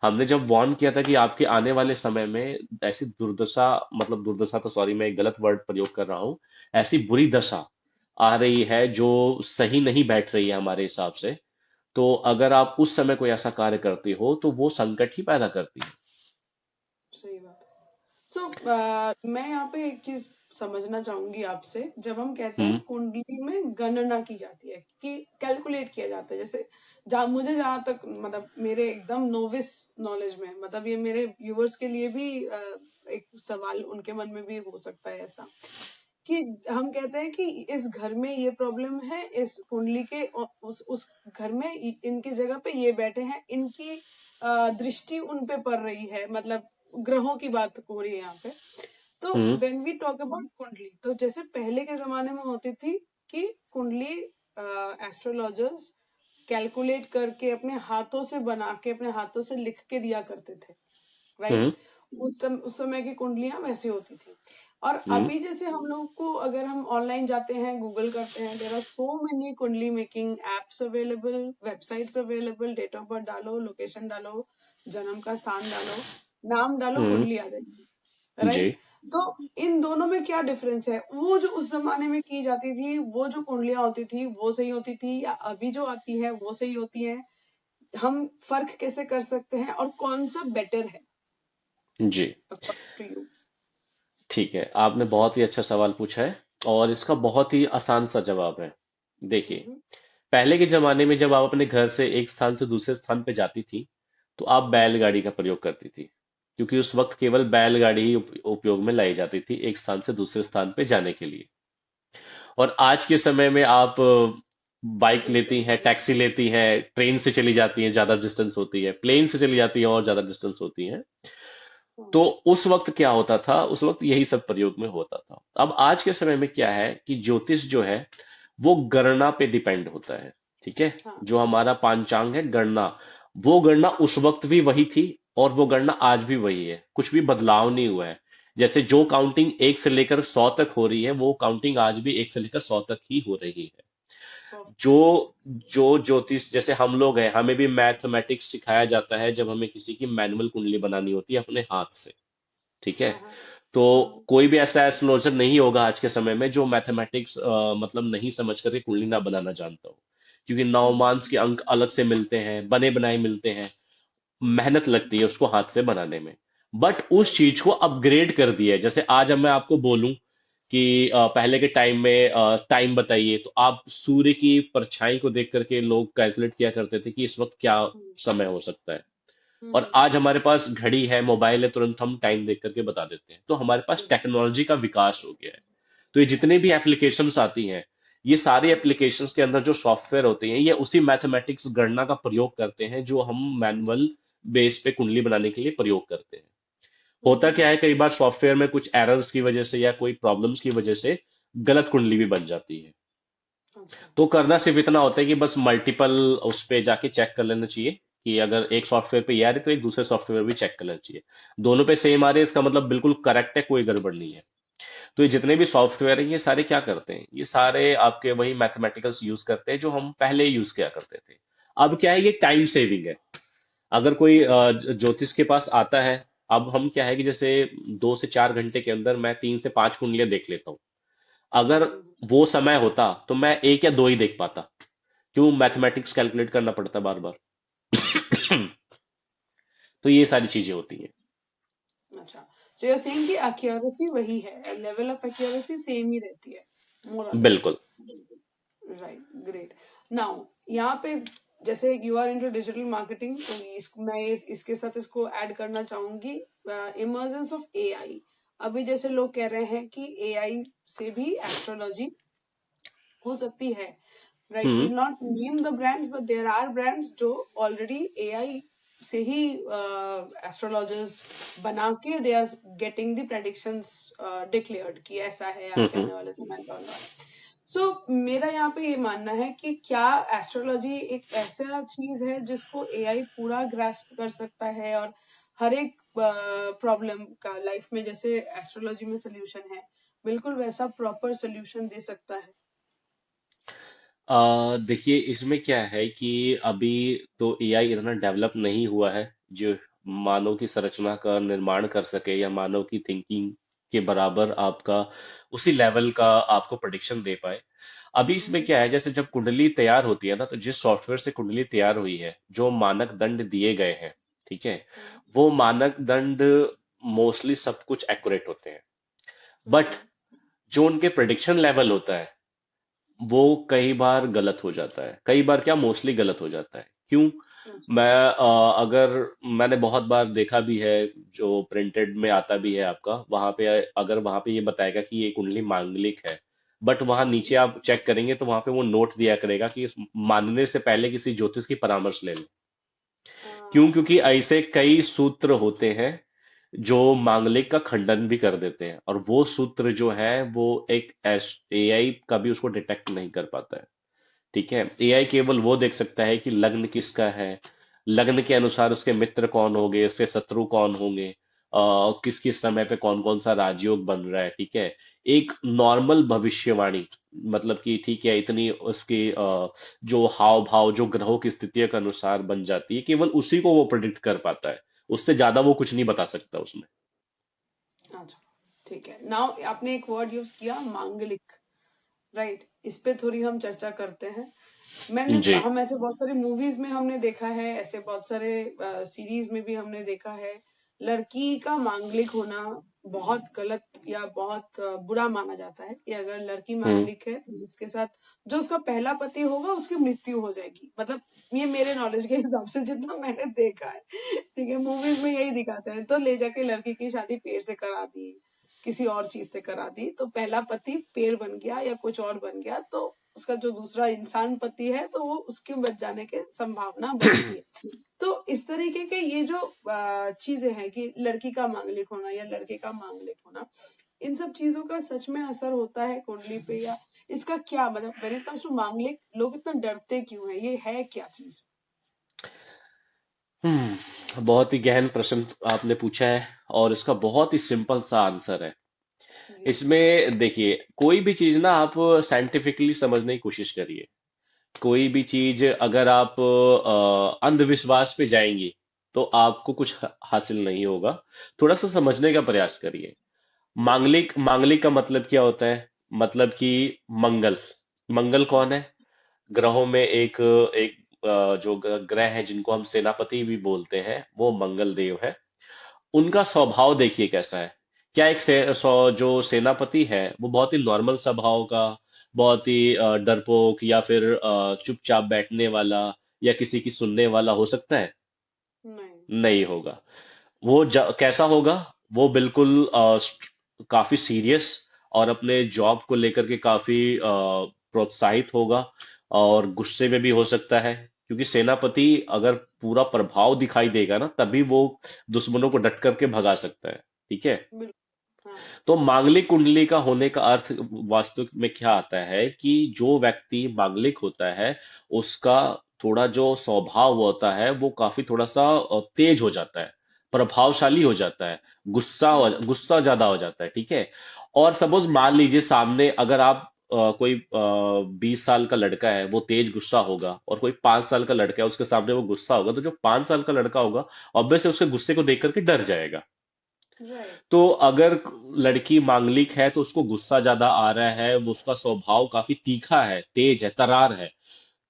हमने जब वार्न किया था कि आपके आने वाले समय में ऐसी दुर्दशा, मतलब दुर्दशा तो सॉरी, मैं एक गलत वर्ड प्रयोग कर रहा हूं, ऐसी बुरी दशा आ रही है जो सही नहीं बैठ रही है हमारे हिसाब से। तो अगर आप उस समय कोई ऐसा कार्य करते हो तो वो संकट ही पैदा करती है। सही बात है। सो मैं यहाँ पे एक चीज समझना चाहूंगी आपसे। जब हम कहते हैं हम्म। कुंडली में गणना की जाती है कि कैलकुलेट किया जाता है, जैसे जहां तक मतलब मेरे एकदम नोविस नॉलेज में, मतलब ये मेरे व्यूअर्स के लिए भी एक सवाल उनके मन में भी हो सकता है ऐसा, कि हम कहते हैं कि इस घर में ये प्रॉब्लम है, इस कुंडली के उस घर में इनकी जगह पे ये बैठे हैं, इनकी दृष्टि उन पे पड़ रही है, मतलब ग्रहों की बात हो रही है यहाँ पे। तो हम्म। व्हेन वी टॉक अबाउट कुंडली, तो जैसे पहले के जमाने में होती थी कि कुंडली एस्ट्रोलॉजर्स कैलकुलेट करके अपने हाथों से बना के अपने हाथों से लिख के दिया करते थे, राइट। हम्म। उस समय की कुंडलियां वैसी होती थी। और हम्म। अभी जैसे हम लोग को, अगर हम ऑनलाइन जाते हैं, गूगल करते हैं, there are so many kundli making apps available, websites available, date of birth डालो, लोकेशन डालो, जन्म का स्थान डालो, नाम डालो, हम्म। कुंडली आ जाएगी, जी। राइट? तो इन दोनों में क्या डिफरेंस है? वो जो उस जमाने में की जाती थी, वो जो कुंडलियां होती थी वो सही होती थी, या अभी जो आती है वो सही होती है? हम फर्क कैसे कर सकते हैं, और कौन सा बेटर है जी। According to you? ठीक है, आपने बहुत ही अच्छा सवाल पूछा है और इसका बहुत ही आसान सा जवाब है। देखिए, हम्म, पहले के जमाने में जब आप अपने घर से एक स्थान से दूसरे स्थान पे जाती थी, तो आप हम्म, बैलगाड़ी का प्रयोग करती थी, क्योंकि उस वक्त केवल बैलगाड़ी ही उपयोग में लाई जाती थी एक स्थान से दूसरे स्थान पे जाने के लिए। और आज के समय में आप बाइक लेती हैं, टैक्सी लेती हैं, ट्रेन से चली जाती हैं, ज्यादा डिस्टेंस होती है, प्लेन से चली जाती हैं और ज्यादा डिस्टेंस होती है। तो हम्म, उस वक्त क्या होता था, उस वक्त यही सब प्रयोग में होता था। अब आज के समय में क्या है कि ज्योतिष जो है वो गणना पे डिपेंड होता है। ठीक है, हाँ, जो हमारा पांचांग है, गणना, वो गणना उस वक्त भी वही थी और वो गणना आज भी वही है, कुछ भी बदलाव नहीं हुआ है। जैसे जो काउंटिंग 1 से लेकर 100 तक हो रही है, वो काउंटिंग आज भी 1 से लेकर 100 तक ही हो रही है। जो परफेक्ट। जो ज्योतिष, जैसे हम लोग हैं, हमें भी मैथमेटिक्स सिखाया जाता है जब हमें किसी की मैनुअल कुंडली बनानी होती है अपने हाथ से। ठीक है, हाँ, हाँ, तो हाँ, कोई भी ऐसा एस्ट्रोलॉजर नहीं होगा आज के समय में जो मैथमेटिक्स मतलब नहीं समझ करके कुंडली ना बनाना जानता हो, क्योंकि नवमांस के अंक अलग से मिलते हैं, बने बनाए मिलते हैं, मेहनत लगती है उसको हाथ से बनाने में। बट उस करेक्ट। चीज को अपग्रेड कर दिया है। जैसे आज अब मैं आपको बोलूं कि पहले के टाइम में टाइम बताइए, तो आप सूर्य की परछाई को देख करके लोग कैलकुलेट किया करते थे कि इस वक्त क्या समय हो सकता है। और हम्म, आज हमारे पास घड़ी है, मोबाइल है, तुरंत हम टाइम देख करके बता देते हैं। तो हमारे पास टेक्नोलॉजी का विकास हो गया है। तो ये जितने भी अच्छा। एप्लीकेशंस आती हैं, ये सारी एप्लीकेशंस के अंदर जो सॉफ्टवेयर होते हैं, ये उसी मैथमेटिक्स गणना का प्रयोग करते हैं जो हम मैनुअल बेस पे कुंडली बनाने के लिए प्रयोग करते हैं। होता क्या है, कई बार सॉफ्टवेयर में कुछ एरर्स की वजह से या कोई प्रॉब्लम्स की वजह से गलत कुंडली भी बन जाती है। अच्छा। तो करना सिर्फ इतना होता है कि बस मल्टीपल उस पे जाके चेक कर लेना चाहिए कि अगर एक सॉफ्टवेयर पे ये आ रही है तो एक दूसरे सॉफ्टवेयर भी चेक कर लेना चाहिए। दोनों पे सेम आ रही है, इसका मतलब बिल्कुल करेक्ट है, कोई गड़बड़ नहीं है। तो ये जितने भी सॉफ्टवेयर हैं, ये सारे क्या करते हैं, ये सारे आपके वही मैथमेटिकल्स यूज करते हैं जो हम पहले यूज किया करते थे। अब क्या है, ये टाइम सेविंग है। अगर कोई ज्योतिष के पास आता है, अब हम क्या है कि जैसे 2 से 4 घंटे के अंदर मैं 3 से 5 कुंडलियां देख लेता हूँ। अगर वो समय होता तो मैं एक या दो ही देख पाता। क्यों, मैथमेटिक्स कैलकुलेट करना पड़ता बार बार। तो ये सारी चीजें होती हैं। अच्छा, सो यू आर सेइंग कि एक्यूरेसी वही है, लेवल ऑफ एक्यूरेसी सेम ही रहती है, मोर और लेस। बिल्कुल। Right, great. नाउ यहाँ पे, जैसे you are into digital marketing, तो मैं इसके साथ इसको ऐड करना चाहूंगी, इमर्जेंस ऑफ एआई। अभी जैसे लोग कह रहे हैं कि एआई से भी एस्ट्रोलॉजी हो सकती है, right? Hmm. Will not name the brands, but there are brands जो ऑलरेडी एआई से ही एस्ट्रोलॉजर्स बना के they are getting the predictions declared कि ऐसा है आपके हम्म। आने वाले समय का होने वाला। सो मेरा यहाँ पे ये मानना है कि क्या एस्ट्रोलॉजी एक ऐसा चीज है जिसको एआई पूरा ग्रास्प कर सकता है, और हर एक प्रॉब्लम का लाइफ में जैसे एस्ट्रोलॉजी में सोल्यूशन है, बिल्कुल वैसा प्रॉपर सोल्यूशन दे सकता है? देखिए, इसमें क्या है कि अभी तो एआई इतना डेवलप नहीं हुआ है जो मानव की संरचना का निर्माण कर सके या मानव की थिंकिंग के बराबर आपका उसी लेवल का आपको प्रेडिक्शन दे पाए। अभी इसमें हम्म, क्या है, जैसे जब कुंडली तैयार होती है ना, तो जिस सॉफ्टवेयर से कुंडली तैयार हुई है, जो मानक दंड दिए गए हैं, ठीक है, हम्म, वो मानक दंड मोस्टली सब कुछ एक्यूरेट होते हैं। बट हम्म, जो उनके प्रेडिक्शन लेवल होता है, वो कई बार गलत हो जाता है। कई बार क्या, मोस्टली गलत हो जाता है। क्यों? अच्छा, मैं अगर मैंने बहुत बार देखा भी है, जो प्रिंटेड में आता भी है आपका, वहां पे अगर वहां पे ये बताएगा कि ये कुंडली मांगलिक है, बट वहां नीचे हम्म, आप चेक करेंगे तो वहां पे वो नोट दिया करेगा कि इस मानने से पहले किसी ज्योतिष की परामर्श ले लो। क्यों? क्योंकि हाँ, ऐसे कई सूत्र होते हैं जो मांगलिक का खंडन भी कर देते हैं, और वो सूत्र जो है वो एक एआई का भी उसको डिटेक्ट नहीं कर पाता है। ठीक है, एआई केवल वो देख सकता है कि लग्न किसका है, लग्न के अनुसार उसके मित्र कौन होंगे, उसके शत्रु कौन होंगे, किस किस समय पे कौन कौन सा राजयोग बन रहा है, ठीक है। एक नॉर्मल भविष्यवाणी, मतलब कि ठीक है, इतनी उसकी जो हाव भाव जो ग्रहों की स्थितियों के अनुसार बन जाती है, केवल उसी को वो प्रिडिक्ट कर पाता है, उससे ज्यादा वो कुछ नहीं बता सकता उसमें। अच्छा, ठीक है। नाउ आपने एक वर्ड यूज किया, मांगलिक, राइट? इस पे थोड़ी हम चर्चा करते हैं। जी। हम ऐसे बहुत सारी मूवीज में हमने देखा है, ऐसे बहुत सारे सीरीज में भी हमने देखा है, लड़की का मांगलिक होना बहुत गलत या बहुत बुरा माना जाता है कि अगर लड़की हम्म। मांगलिक है तो उसके साथ जो उसका पहला पति होगा उसकी मृत्यु हो जाएगी। मतलब ये मेरे नॉलेज के हिसाब से जितना मैंने देखा है, ठीक है, मूवीज में यही दिखाते हैं। तो ले जाके लड़की की शादी पेड़ से करा दी, किसी और चीज से करा दी, तो पहला पति पेड़ बन गया या कुछ और बन गया, तो उसका जो दूसरा इंसान पति है तो वो उसके बच जाने की संभावना बनती है। तो इस तरीके के ये जो चीजें हैं कि लड़की का मांगलिक होना या लड़के का मांगलिक होना, इन सब चीजों का सच में असर होता है कुंडली पे, या इसका क्या मतलब, व्हेन इट कम्स टू मांगलिक लोग इतना डरते क्यों है, ये है क्या चीज? बहुत ही गहन प्रश्न आपने पूछा है, और इसका बहुत ही सिंपल सा आंसर है। जी। इसमें देखिए, कोई भी चीज ना आप साइंटिफिकली समझने की कोशिश करिए। कोई भी चीज अगर आप अंधविश्वास पे जाएंगी तो आपको कुछ हासिल नहीं होगा। थोड़ा सा समझने का प्रयास करिए। बिल्कुल। मांगलिक, मांगलिक का मतलब क्या होता है? मतलब कि मंगल। मंगल कौन है? ग्रहों में एक एक जो ग्रह है जिनको हम सेनापति भी बोलते हैं, वो मंगल देव है। उनका स्वभाव देखिए कैसा है। क्या एक जो सेनापति है वो बहुत ही नॉर्मल स्वभाव का, बहुत ही डरपोक, या फिर चुपचाप बैठने वाला, या किसी की सुनने वाला हो सकता है? नहीं। नहीं होगा। वो कैसा होगा? वो बिल्कुल काफी सीरियस, और अपने जॉब को लेकर के काफी प्रोत्साहित होगा, और गुस्से में भी हो सकता है, क्योंकि सेनापति अगर पूरा प्रभाव दिखाई देगा ना, तभी वो दुश्मनों को डट करके भगा सकता है, ठीक है। बिल्कुल। हाँ। तो मांगलिक कुंडली का होने का अर्थ वास्तविक में क्या आता है कि जो व्यक्ति मांगलिक होता है, उसका थोड़ा जो स्वभाव होता है वो काफी थोड़ा सा तेज हो जाता है, प्रभावशाली हो जाता है, हम्म। गुस्सा ज्यादा हो जाता है, ठीक है। और सपोज मान लीजिए सामने अगर आप कोई 20 साल का लड़का है, वो तेज गुस्सा होगा, और कोई 5 साल का लड़का है उसके सामने वो गुस्सा होगा, तो जो 5 साल का लड़का होगा ऑब्वियसली उसके गुस्से को देख करके डर जाएगा। राइट। तो अगर लड़की मांगलिक है तो उसको गुस्सा ज्यादा आ रहा है, वो उसका स्वभाव काफी तीखा है, तेज है, तरार है,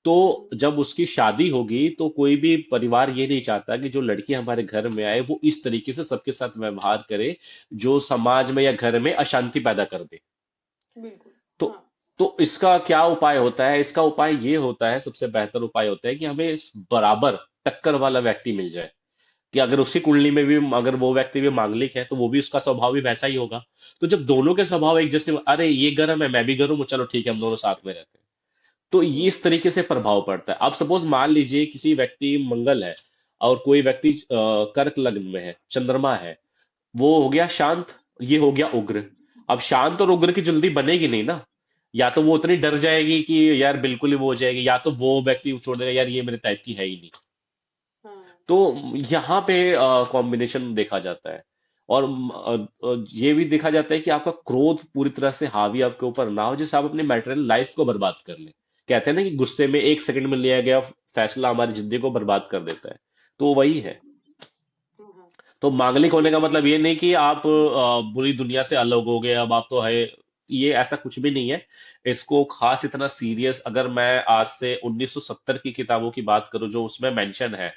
तो जब उसकी शादी होगी तो कोई भी परिवार ये नहीं चाहता कि जो लड़की हमारे घर में आए वो इस तरीके से सबके साथ व्यवहार करे, जो समाज में या घर में अशांति पैदा कर दे। बिल्कुल। तो हाँ। तो इसका क्या उपाय होता है? इसका उपाय ये होता है, सबसे बेहतर उपाय होता है कि हमें इस बराबर टक्कर वाला व्यक्ति मिल जाए, कि अगर उसी कुंडली में भी अगर वो व्यक्ति भी मांगलिक है तो वो भी, उसका स्वभाव भी वैसा ही होगा। तो जब दोनों के स्वभाव एक जैसे, अरे ये गर्म है मैं भी गर्म हूँ, चलो ठीक है हम दोनों साथ में रहते हैं, तो ये हम्म। इस तरीके से प्रभाव पड़ता है। अब सपोज मान लीजिए किसी व्यक्ति मंगल है, और कोई व्यक्ति कर्क लग्न में है, चंद्रमा है, वो हो गया शांत, ये हो गया उग्र। अब शांत और उग्र की जल्दी बनेगी नहीं ना। या तो वो उतनी डर जाएगी कि यार बिल्कुल ही वो हो जाएगी, या तो वो व्यक्ति छोड़ देगा, यार ये मेरे टाइप की है ही नहीं। हाँ। तो यहाँ पे कॉम्बिनेशन देखा जाता है। और अच्छा। ये भी देखा जाता है कि आपका क्रोध पूरी तरह से हावी आपके ऊपर ना हो, जैसे आप अपनी मैटेरियल लाइफ को बर्बाद कर लें। कहते हैं ना कि गुस्से में 1 सेकंड में लिया गया फैसला हमारी जिंदगी को बर्बाद कर देता है, तो वही है। बिल्कुल। हाँ हाँ। तो मांगलिक होने का मतलब ये नहीं कि आप हम्म। बुरी दुनिया से अलग हो गए, अब आप तो है, ये ऐसा कुछ भी नहीं है। इसको खास इतना सीरियस, अगर मैं आज से 1970 की किताबों की बात करूं जो उसमें मेंशन है,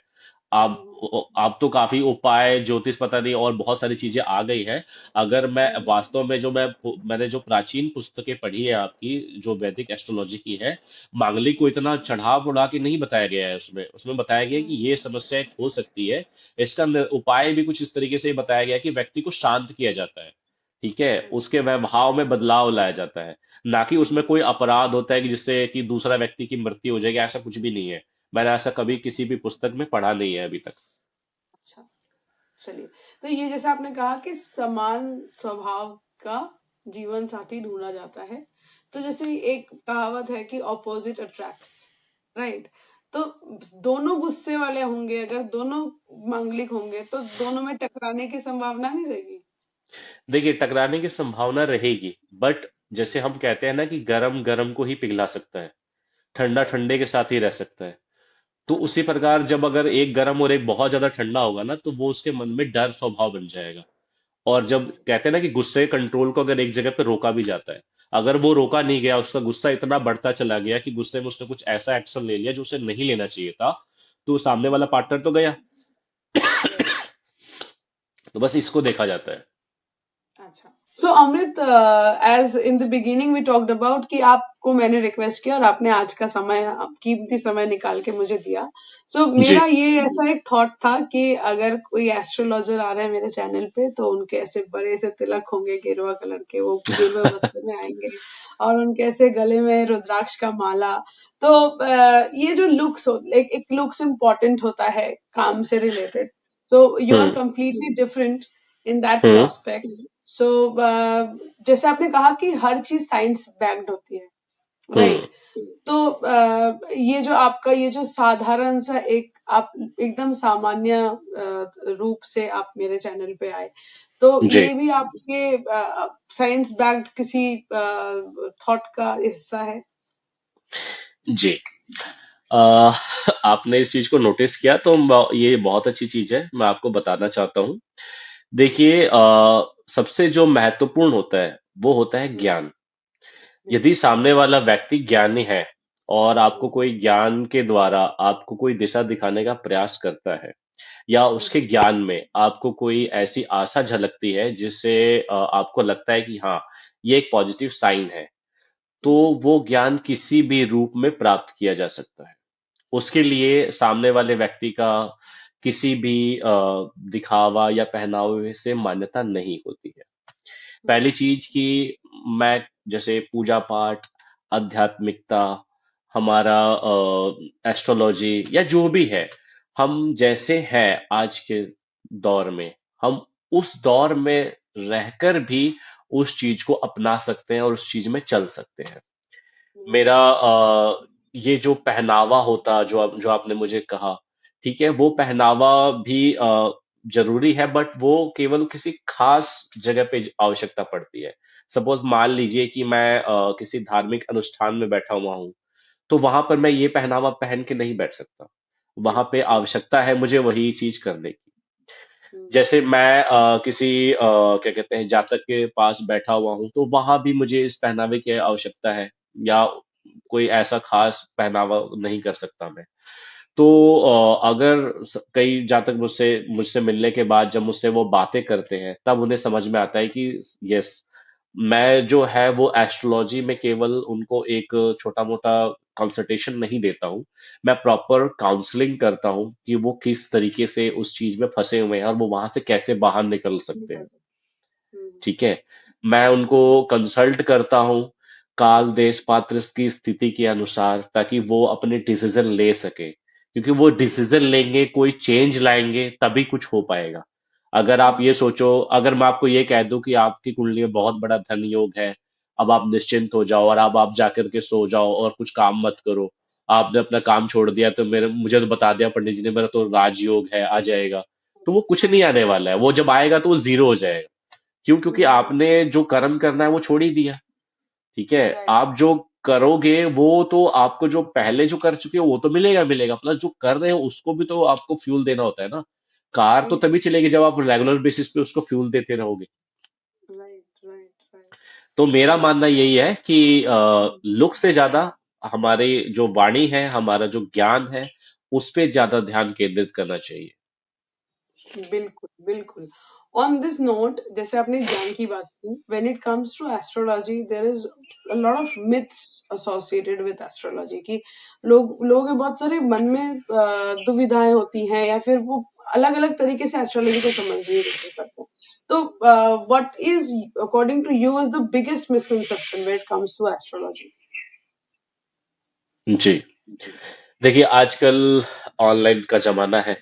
आप हम्म। आप तो काफी उपाय ज्योतिष पता नहीं और बहुत सारी चीजें आ गई हैं। अगर मैं हम्म। वास्तव में मैंने जो प्राचीन पुस्तकें पढ़ी है आपकी, जो वैदिक एस्ट्रोलॉजी की है, मांगलिक को इतना चढ़ा बढ़ा के नहीं बताया गया है। उसमें उसमें बताया गया है कि ये समस्या एक हो सकती है। इसका उपाय भी कुछ इस तरीके से बताया गया है कि व्यक्ति को शांत किया जाता है, ठीक है, अच्छा। उसके व्यवहार में बदलाव लाया जाता है, ना कि उसमें कोई अपराध होता है कि जिससे कि दूसरा व्यक्ति की मृत्यु हो जाएगी, ऐसा कुछ भी नहीं है। मैंने ऐसा कभी किसी भी पुस्तक में पढ़ा नहीं है अभी तक। अच्छा, चलिए। तो ये जैसे आपने कहा कि समान स्वभाव का जीवन साथी ढूंढा जाता है, तो जैसे एक कहावत है कि ऑपोजिट अट्रैक्ट्स, राइट? तो दोनों गुस्से वाले होंगे, अगर दोनों मांगलिक होंगे तो दोनों में टकराने की संभावना नहीं रहेगी। देखिए, टकराने की संभावना रहेगी, बट जैसे हम कहते हैं ना कि गरम गरम को ही पिघला सकता है, ठंडा राइट। ठंडे के साथ ही रह सकता है। तो उसी अच्छा। प्रकार जब अगर एक गर्म और एक बहुत ज्यादा ठंडा होगा ना, तो वो उसके मन में डर स्वभाव बन जाएगा। और जब हम्म। कहते हैं ना कि गुस्से कंट्रोल को अगर एक जगह पे रोका भी जाता है, अगर वो रोका नहीं गया, उसका गुस्सा इतना बढ़ता चला गया कि गुस्से में उसने कुछ ऐसा एक्शन ले लिया जो उसे नहीं लेना चाहिए था, तो सामने वाला पार्टनर तो गया। राइट। तो बस इसको देखा जाता है। अच्छा। So Amrit, as in the beginning we talked about कि आपको मैंने रिक्वेस्ट किया और आपने आज का समय, कीमती समय निकाल के मुझे दिया। सो जी। मेरा ये ऐसा एक थॉट था कि अगर कोई एस्ट्रोलॉजर आ रहा है मेरे चैनल पे तो उनके ऐसे बड़े से तिलक होंगे गेरुआ कलर के, वो गेरुए वस्त्र में आएंगे और उनके ऐसे गले में रुद्राक्ष का माला। तो ये जो लुक्स हो, एक लुक्स इम्पोर्टेंट होता है काम से रिलेटेड। तो you are hmm. Completely different in that hmm. Prospect. So जैसे आपने कहा कि हर चीज साइंस बैक्ड होती है, हम्म। राइट। तो ये जो आपका ये जो साधारण सा एक आप एकदम सामान्य रूप से आप मेरे चैनल पे आए, तो जी। ये भी आपके साइंस बैक्ड किसी थॉट का हिस्सा है? जी। अ, आपने इस चीज को नोटिस किया तो ये बहुत अच्छी चीज है, मैं आपको बताना चाहता हूँ। देखिए, सबसे जो महत्वपूर्ण होता है वो होता है हम्म। ज्ञान। यदि बिल्कुल। सामने वाला व्यक्ति ज्ञानी है और आपको हम्म। कोई ज्ञान के द्वारा आपको कोई दिशा दिखाने का प्रयास करता है, या उसके हम्म। ज्ञान में आपको कोई ऐसी आशा झलकती है जिससे आपको लगता है कि हाँ, ये एक पॉजिटिव साइन है, तो हम्म। वो ज्ञान किसी भी रूप में प्राप्त किया जा सकता है। उसके लिए सामने वाले व्यक्ति का किसी भी दिखावा या पहनावे से मान्यता नहीं होती है। पहली हम्म। चीज कि मैं जैसे पूजा पाठ, आध्यात्मिकता, हमारा एस्ट्रोलॉजी या जो भी है, हम जैसे हैं आज के दौर में, हम उस दौर में रहकर भी उस चीज को अपना सकते हैं और उस चीज में चल सकते हैं। मेरा हम्म। ये जो पहनावा होता जो आपने मुझे कहा, ठीक है, वो पहनावा भी जरूरी है, बट वो केवल किसी खास जगह पे आवश्यकता पड़ती है। सपोज मान लीजिए कि मैं किसी धार्मिक अनुष्ठान में बैठा हुआ हूँ, तो वहां पर मैं ये पहनावा पहन के नहीं बैठ सकता। वहां पे बिल्कुल। आवश्यकता है मुझे वही चीज करने की। हम्म। जैसे मैं किसी क्या कहते हैं जातक के पास बैठा हुआ हूँ, तो वहां भी मुझे इस पहनावे की आवश्यकता है, या कोई ऐसा खास पहनावा नहीं कर सकता मैं। तो अगर कई जातक मुझसे मुझसे मिलने के बाद जब मुझसे वो बातें करते हैं, तब उन्हें समझ में आता है कि यस, मैं जो है वो एस्ट्रोलॉजी में केवल उनको एक छोटा मोटा कंसल्टेशन नहीं देता हूँ, मैं प्रॉपर काउंसलिंग करता हूँ कि वो किस तरीके से उस चीज में फंसे हुए हैं और वो वहां से कैसे बाहर निकल सकते हैं। निकल। हम्म। ठीक है, मैं उनको कंसल्ट करता हूँ काल देश पात्र की स्थिति के अनुसार, ताकि वो अपने डिसीजन ले सके, क्योंकि वो हम्म। डिसीजन लेंगे, कोई चेंज लाएंगे, तभी कुछ हो पाएगा। अगर आप ये बिल्कुल। सोचो, अगर मैं आपको ये कह दूं कि आपकी कुंडली में बहुत बड़ा धन योग है, अब आप निश्चिंत हो जाओ और अब आप जाकर के सो जाओ और कुछ काम मत करो, आपने अपना काम छोड़ दिया, तो मेरे मुझे तो बता दिया पंडित जी ने, मेरा तो राजयोग है, आ जाएगा, तो वो कुछ नहीं हाँ। आने वाला है, वो जब आएगा तो वो जीरो हो जाएगा। क्यों? क्योंकि हम्म। आपने जो कर्म करना है वो छोड़ ही दिया। ठीक है, राइट। आप जो करोगे वो तो आपको जो पहले जो कर चुके हो वो तो मिलेगा मिलेगा, प्लस जो कर रहे हो उसको भी तो आपको फ्यूल देना होता है ना। कार तो तभी बिल्कुल। चलेगी जब आप रेगुलर बेसिस पे उसको फ्यूल देते रहोगे। Right, right, right. तो मेरा मानना यही है कि हम्म। लुक से ज्यादा हमारे जो वाणी है, हमारा जो ज्ञान है, उस पे ज्यादा ध्यान केंद्रित करना चाहिए। बिल्कुल, बिल्कुल। ऑन दिस नोट, जैसे आपने ज्ञान की बात की, when it comes to astrology there is a lot of myths associated with astrology कि लोगों के बहुत सारे मन में दुविधाएं होती हैं या फिर वो अलग-अलग तरीके से एस्ट्रोलॉजी को समझने की कोशिश करते हैं। तो what is according to you is the biggest misconception when it comes to astrology? जी। देखिए, आजकल ऑनलाइन का जमाना है,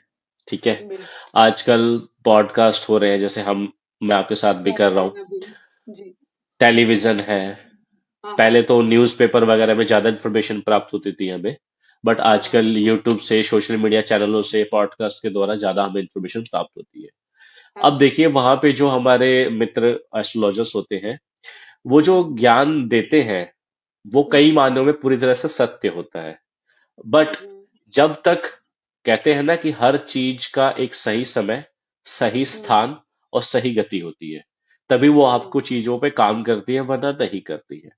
ठीक है। बिल्कुल। आजकल पॉडकास्ट हो रहे हैं, जैसे हम मैं आपके साथ भी कर रहा हूँ। अभी। जी। टेलीविजन है। हाँ, हाँ। पहले तो न्यूज़पेपर वगैरह में ज्यादा इन्फॉर्मेशन प्राप्त होती थी हमें, बट हाँ आजकल यूट्यूब से, सोशल मीडिया चैनलों से, पॉडकास्ट के द्वारा ज्यादा हमें इंफॉर्मेशन प्राप्त होती है। अब देखिए एब्सोल्युटली। वहां पे जो हमारे मित्र एस्ट्रोलॉजर्स होते हैं, वो जो हम्म ज्ञान देते हैं वो कई हम्म मायनों में पूरी तरह से सत्य होता है। बट हम्म जब तक, कहते हैं ना कि हर चीज का एक सही समय, सही हम्म स्थान और सही गति होती है, तभी वो हम्म आपको चीजों पे काम करती है, वरना नहीं करती है।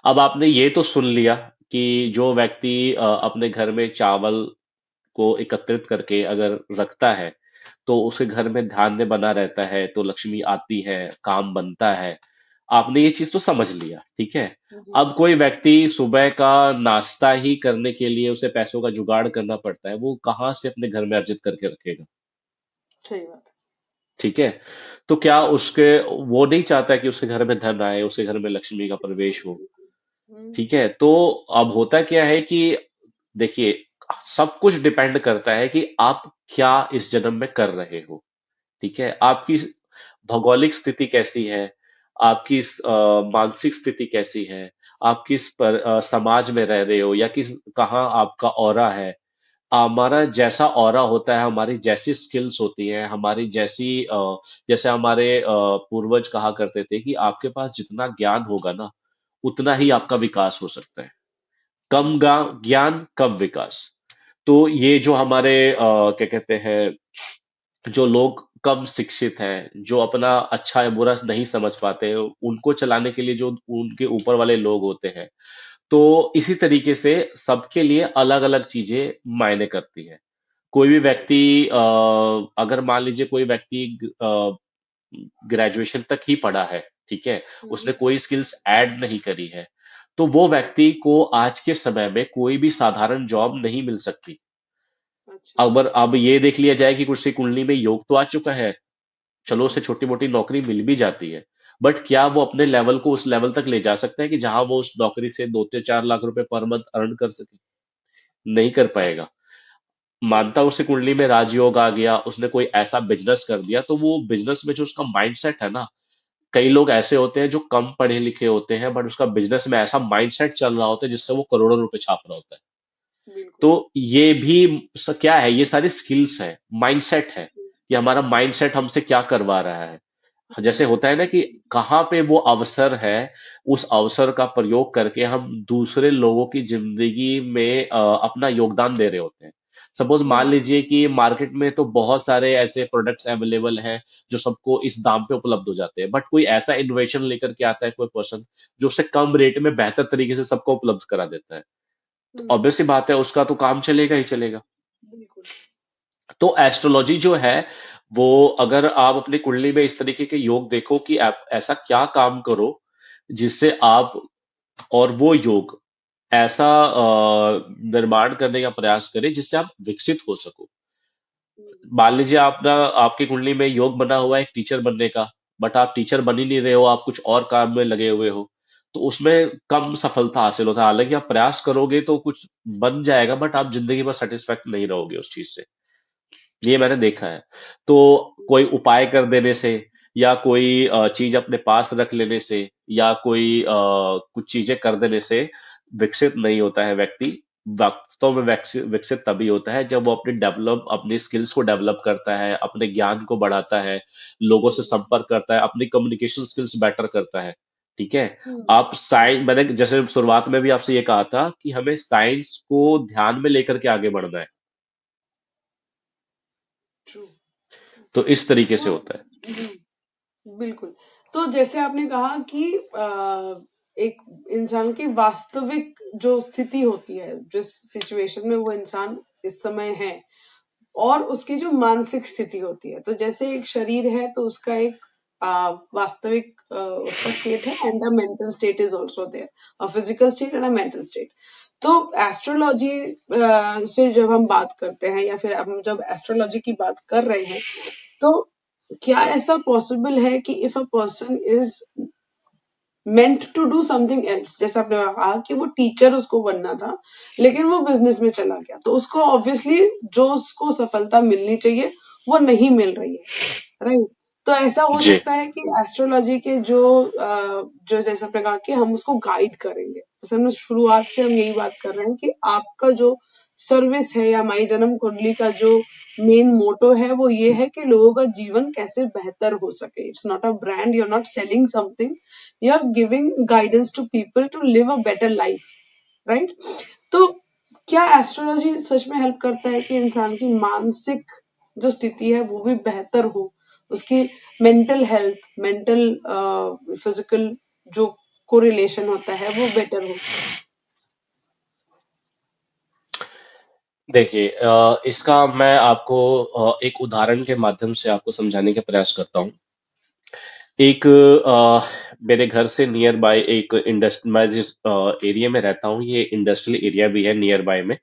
अब आपने ये तो सुन लिया कि जो व्यक्ति अपने घर में चावल को एकत्रित करके अगर रखता है, तो उसके घर में धान्य बना रहता है, तो लक्ष्मी आती है, काम बनता है। आपने ये चीज तो समझ लिया, ठीक है। हम्म, अब कोई व्यक्ति सुबह का नाश्ता ही करने के लिए उसे पैसों का जुगाड़ करना पड़ता है, वो कहाँ से अपने घर में अर्जित करके रखेगा? सही बात ठीक है। तो क्या उसके, वो नहीं चाहता कि उसके घर में धन आए, उसके घर में लक्ष्मी का प्रवेश हो। है। ठीक है। तो अब होता क्या है कि देखिए, सब कुछ डिपेंड करता है कि आप क्या इस जन्म में कर रहे हो। ठीक है। आपकी भौगोलिक स्थिति कैसी है, आपकी मानसिक स्थिति कैसी है, आप किस समाज में रह रहे हो, या किस, कहाँ आपका ऑरा है। हमारा जैसा ऑरा होता है, हमारी जैसी स्किल्स होती हैं, हमारी जैसी जैसे हमारे पूर्वज कहा करते थे कि आपके पास जितना ज्ञान होगा ना, उतना ही हम्म आपका विकास हो सकता है। कम ज्ञान कम विकास। तो ये जो हमारे क्या कहते हैं, जो लोग कम शिक्षित हैं, जो अपना अच्छा या बुरा नहीं समझ पाते, उनको चलाने के लिए जो उनके ऊपर वाले लोग होते हैं, तो इसी तरीके से सबके लिए अलग अलग चीजें मायने करती हैं। कोई भी व्यक्ति अगर मान लीजिए कोई व्यक्ति ग्रेजुएशन तक ही पढ़ा है, ठीक है, हम्म, उसने कोई स्किल्स ऐड नहीं करी है, तो वो व्यक्ति को आज के समय में कोई भी साधारण जॉब नहीं मिल सकती। अच्छा। अगर अब ये देख लिया जाए कि कुछ कुंडली में योग तो आ चुका है, चलो उसे हम्म छोटी मोटी नौकरी मिल भी जाती है, बट क्या वो अपने लेवल को उस लेवल तक ले जा सकता है कि जहां वो उस नौकरी से 2 से 4 लाख रुपए पर मंथ अर्न कर सके? नहीं कर पाएगा। हम्म मानता उसे कुंडली में राजयोग आ गया, उसने कोई ऐसा बिजनेस कर दिया, तो वो बिजनेस में जो उसका माइंडसेट है ना, कई लोग ऐसे होते हैं जो कम पढ़े लिखे होते हैं, बट उसका बिजनेस में ऐसा माइंडसेट चल रहा होता है जिससे वो करोड़ों रुपए छाप रहा होता है। तो बिल्कुल। ये भी क्या है, ये सारी स्किल्स है, माइंडसेट है, कि हमारा माइंडसेट हमसे क्या करवा रहा है। जैसे होता है ना कि कहाँ पे वो अवसर है, उस अवसर का प्रयोग करके हम दूसरे लोगों की जिंदगी में अपना योगदान दे रहे होते हैं। सपोज मान हम्म लीजिए कि मार्केट में तो बहुत सारे ऐसे प्रोडक्ट्स अवेलेबल हैं जो सबको इस दाम पे उपलब्ध हो जाते हैं, बट कोई ऐसा इनोवेशन लेकर के आता है कोई पर्सन, जो उससे कम रेट में बेहतर तरीके से सबको उपलब्ध करा देता है, तो हम्म ऑब्वियस सी बात है उसका तो काम चलेगा ही चलेगा। बिल्कुल। तो एस्ट्रोलॉजी जो है, वो अगर आप अपनी कुंडली में इस तरीके के योग देखो कि आप ऐसा क्या काम करो जिससे आप, और वो योग ऐसा निर्माण करने का प्रयास करें जिससे आप विकसित हो सको। हम्म मान लीजिए आप ना, आपकी कुंडली में योग बना हुआ है एक टीचर बनने का, बट आप टीचर बन ही नहीं रहे हो, आप कुछ और काम में लगे हुए हो, तो उसमें कम सफलता हासिल होता है। हालांकि आप प्रयास करोगे तो कुछ बन जाएगा, बट आप जिंदगी में सेटिस्फैक्ट नहीं रहोगे उस चीज से। ये मैंने देखा है। तो कोई उपाय कर देने से, या कोई चीज अपने पास रख लेने से, या कोई कुछ चीजें कर देने से विकसित नहीं होता है व्यक्ति। वास्तव में विकसित विकसित तभी होता है जब वो अपनी स्किल्स को डेवलप करता है, अपने ज्ञान को बढ़ाता है, लोगों से हम्म संपर्क करता है, अपनी कम्युनिकेशन स्किल्स बेटर करता है। ठीक है। हम्म आप साइंस, मैंने जैसे शुरुआत में भी आपसे ये कहा था कि हमें साइंस को ध्यान में लेकर के आगे बढ़ना है। ट्रू। तो इस तरीके से तो होता है। बिल्कुल। तो जैसे आपने कहा कि एक इंसान की वास्तविक जो स्थिति होती है, जिस सिचुएशन में वो इंसान इस समय है, और उसकी जो मानसिक स्थिति होती है, तो जैसे एक शरीर है तो उसका एक वास्तविक उसका स्टेट है, and a mental state is also there, a physical state and a mental state. तो एस्ट्रोलॉजी से जब हम बात करते हैं, या फिर हम जब एस्ट्रोलॉजी की बात कर रहे हैं, तो क्या ऐसा पॉसिबल है कि if a person is meant to do something else, जैसे आपने कहा कि वो टीचर उसको बनना था लेकिन वो बिजनेस में चला गया, तो उसको ऑब्वियसली जो उसको सफलता मिलनी चाहिए वो नहीं मिल रही है, राइट? तो ऐसा हो जी। सकता है कि एस्ट्रोलॉजी के जो जैसे आपने कहा कि हम उसको गाइड करेंगे, जैसे हमने शुरुआत से हम यही बात कर रहे हैं कि आपका जो सर्विस है या माई जन्म कुंडली का जो मेन मोटो है वो ये है कि लोगों का जीवन कैसे बेहतर हो सके. It's not a brand, you are not selling something, you are giving guidance to people to live a better life, right? तो क्या एस्ट्रोलॉजी सच में हेल्प करता है कि इंसान की मानसिक जो स्थिति है वो भी बेहतर हो, उसकी मेंटल हेल्थ, मेंटल फिजिकल जो कोरिलेशन होता है वो बेटर हो? देखिए, इसका मैं आपको एक उदाहरण के माध्यम से आपको समझाने का प्रयास करता हूँ। एक मेरे घर से नियर बाय एक मैं जिस एरिया में रहता हूँ, ये इंडस्ट्रियल एरिया भी है नियर बाय में।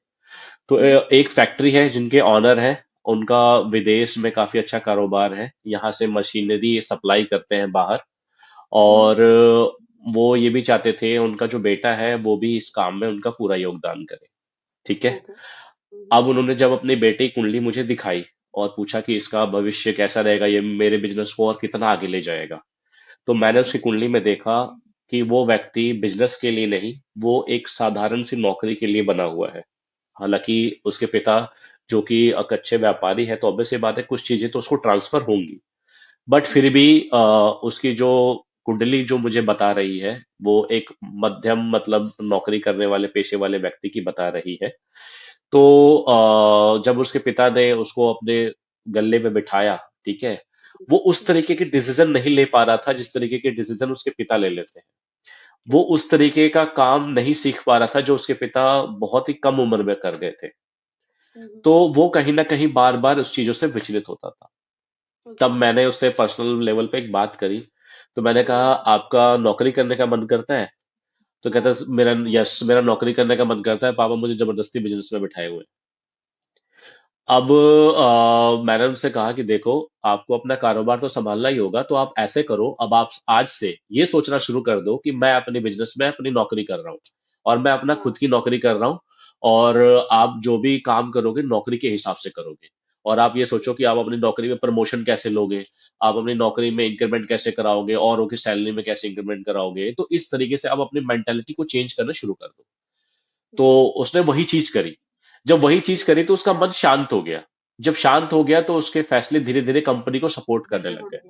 तो एक फैक्ट्री है जिनके ऑनर है, उनका विदेश में काफी अच्छा कारोबार है, यहाँ से मशीनरी सप्लाई करते हैं बाहर। और वो ये भी चाहते थे उनका जो बेटा है वो भी इस काम में उनका पूरा योगदान करे। ठीक है। ओके. अब उन्होंने जब अपनी बेटे की कुंडली मुझे दिखाई और पूछा कि इसका भविष्य कैसा रहेगा, ये मेरे बिजनेस को और कितना आगे ले जाएगा, तो मैंने उसकी कुंडली में देखा कि वो व्यक्ति बिजनेस के लिए नहीं, वो एक साधारण सी नौकरी के लिए बना हुआ है। हालांकि उसके पिता जो कि एक अच्छे व्यापारी है, तो ऑब्वियस सी बात है कुछ चीजें तो उसको ट्रांसफर होंगी, बट फिर भी उसकी जो कुंडली जो मुझे बता रही है वो एक मध्यम मतलब नौकरी करने वाले पेशे वाले व्यक्ति की बता रही है। तो जब उसके पिता ने उसको अपने गल्ले में बिठाया, ठीक है, वो उस तरीके के डिसीजन नहीं ले पा रहा था जिस तरीके के डिसीजन उसके पिता ले लेते हैं। वो उस तरीके का काम नहीं सीख पा रहा था जो उसके पिता बहुत ही कम उम्र में कर गए थे। तो वो कहीं ना कहीं बार बार उस चीजों से विचलित होता था। तब मैंने उससे पर्सनल लेवल पे एक बात करी। तो मैंने कहा, आपका नौकरी करने का मन करता है? तो कहता है, मेरा यस, मेरा नौकरी करने का मन करता है पापा, मुझे जबरदस्ती बिजनेस में बिठाए हुए हैं। अब मैंने उनसे कहा कि देखो, आपको अपना कारोबार तो संभालना ही होगा, तो आप ऐसे करो, अब आप आज से ये सोचना शुरू कर दो कि मैं अपने बिजनेस में अपनी नौकरी कर रहा हूँ और मैं अपना खुद की नौकरी कर रहा हूँ। और आप जो भी काम करोगे नौकरी के हिसाब से करोगे। और आप ये सोचो कि आप अपनी नौकरी में प्रमोशन कैसे लोगे, आप अपनी नौकरी में इंक्रीमेंट कैसे कराओगे, औरों की सैलरी में कैसे इंक्रीमेंट कराओगे। तो इस तरीके से आप अपनी मेंटेलिटी को चेंज करना शुरू कर दो। तो उसने वही चीज करी। जब वही चीज करी तो उसका मन शांत हो गया। जब शांत हो गया तो उसके फैसले धीरे धीरे कंपनी को सपोर्ट करने लग गए।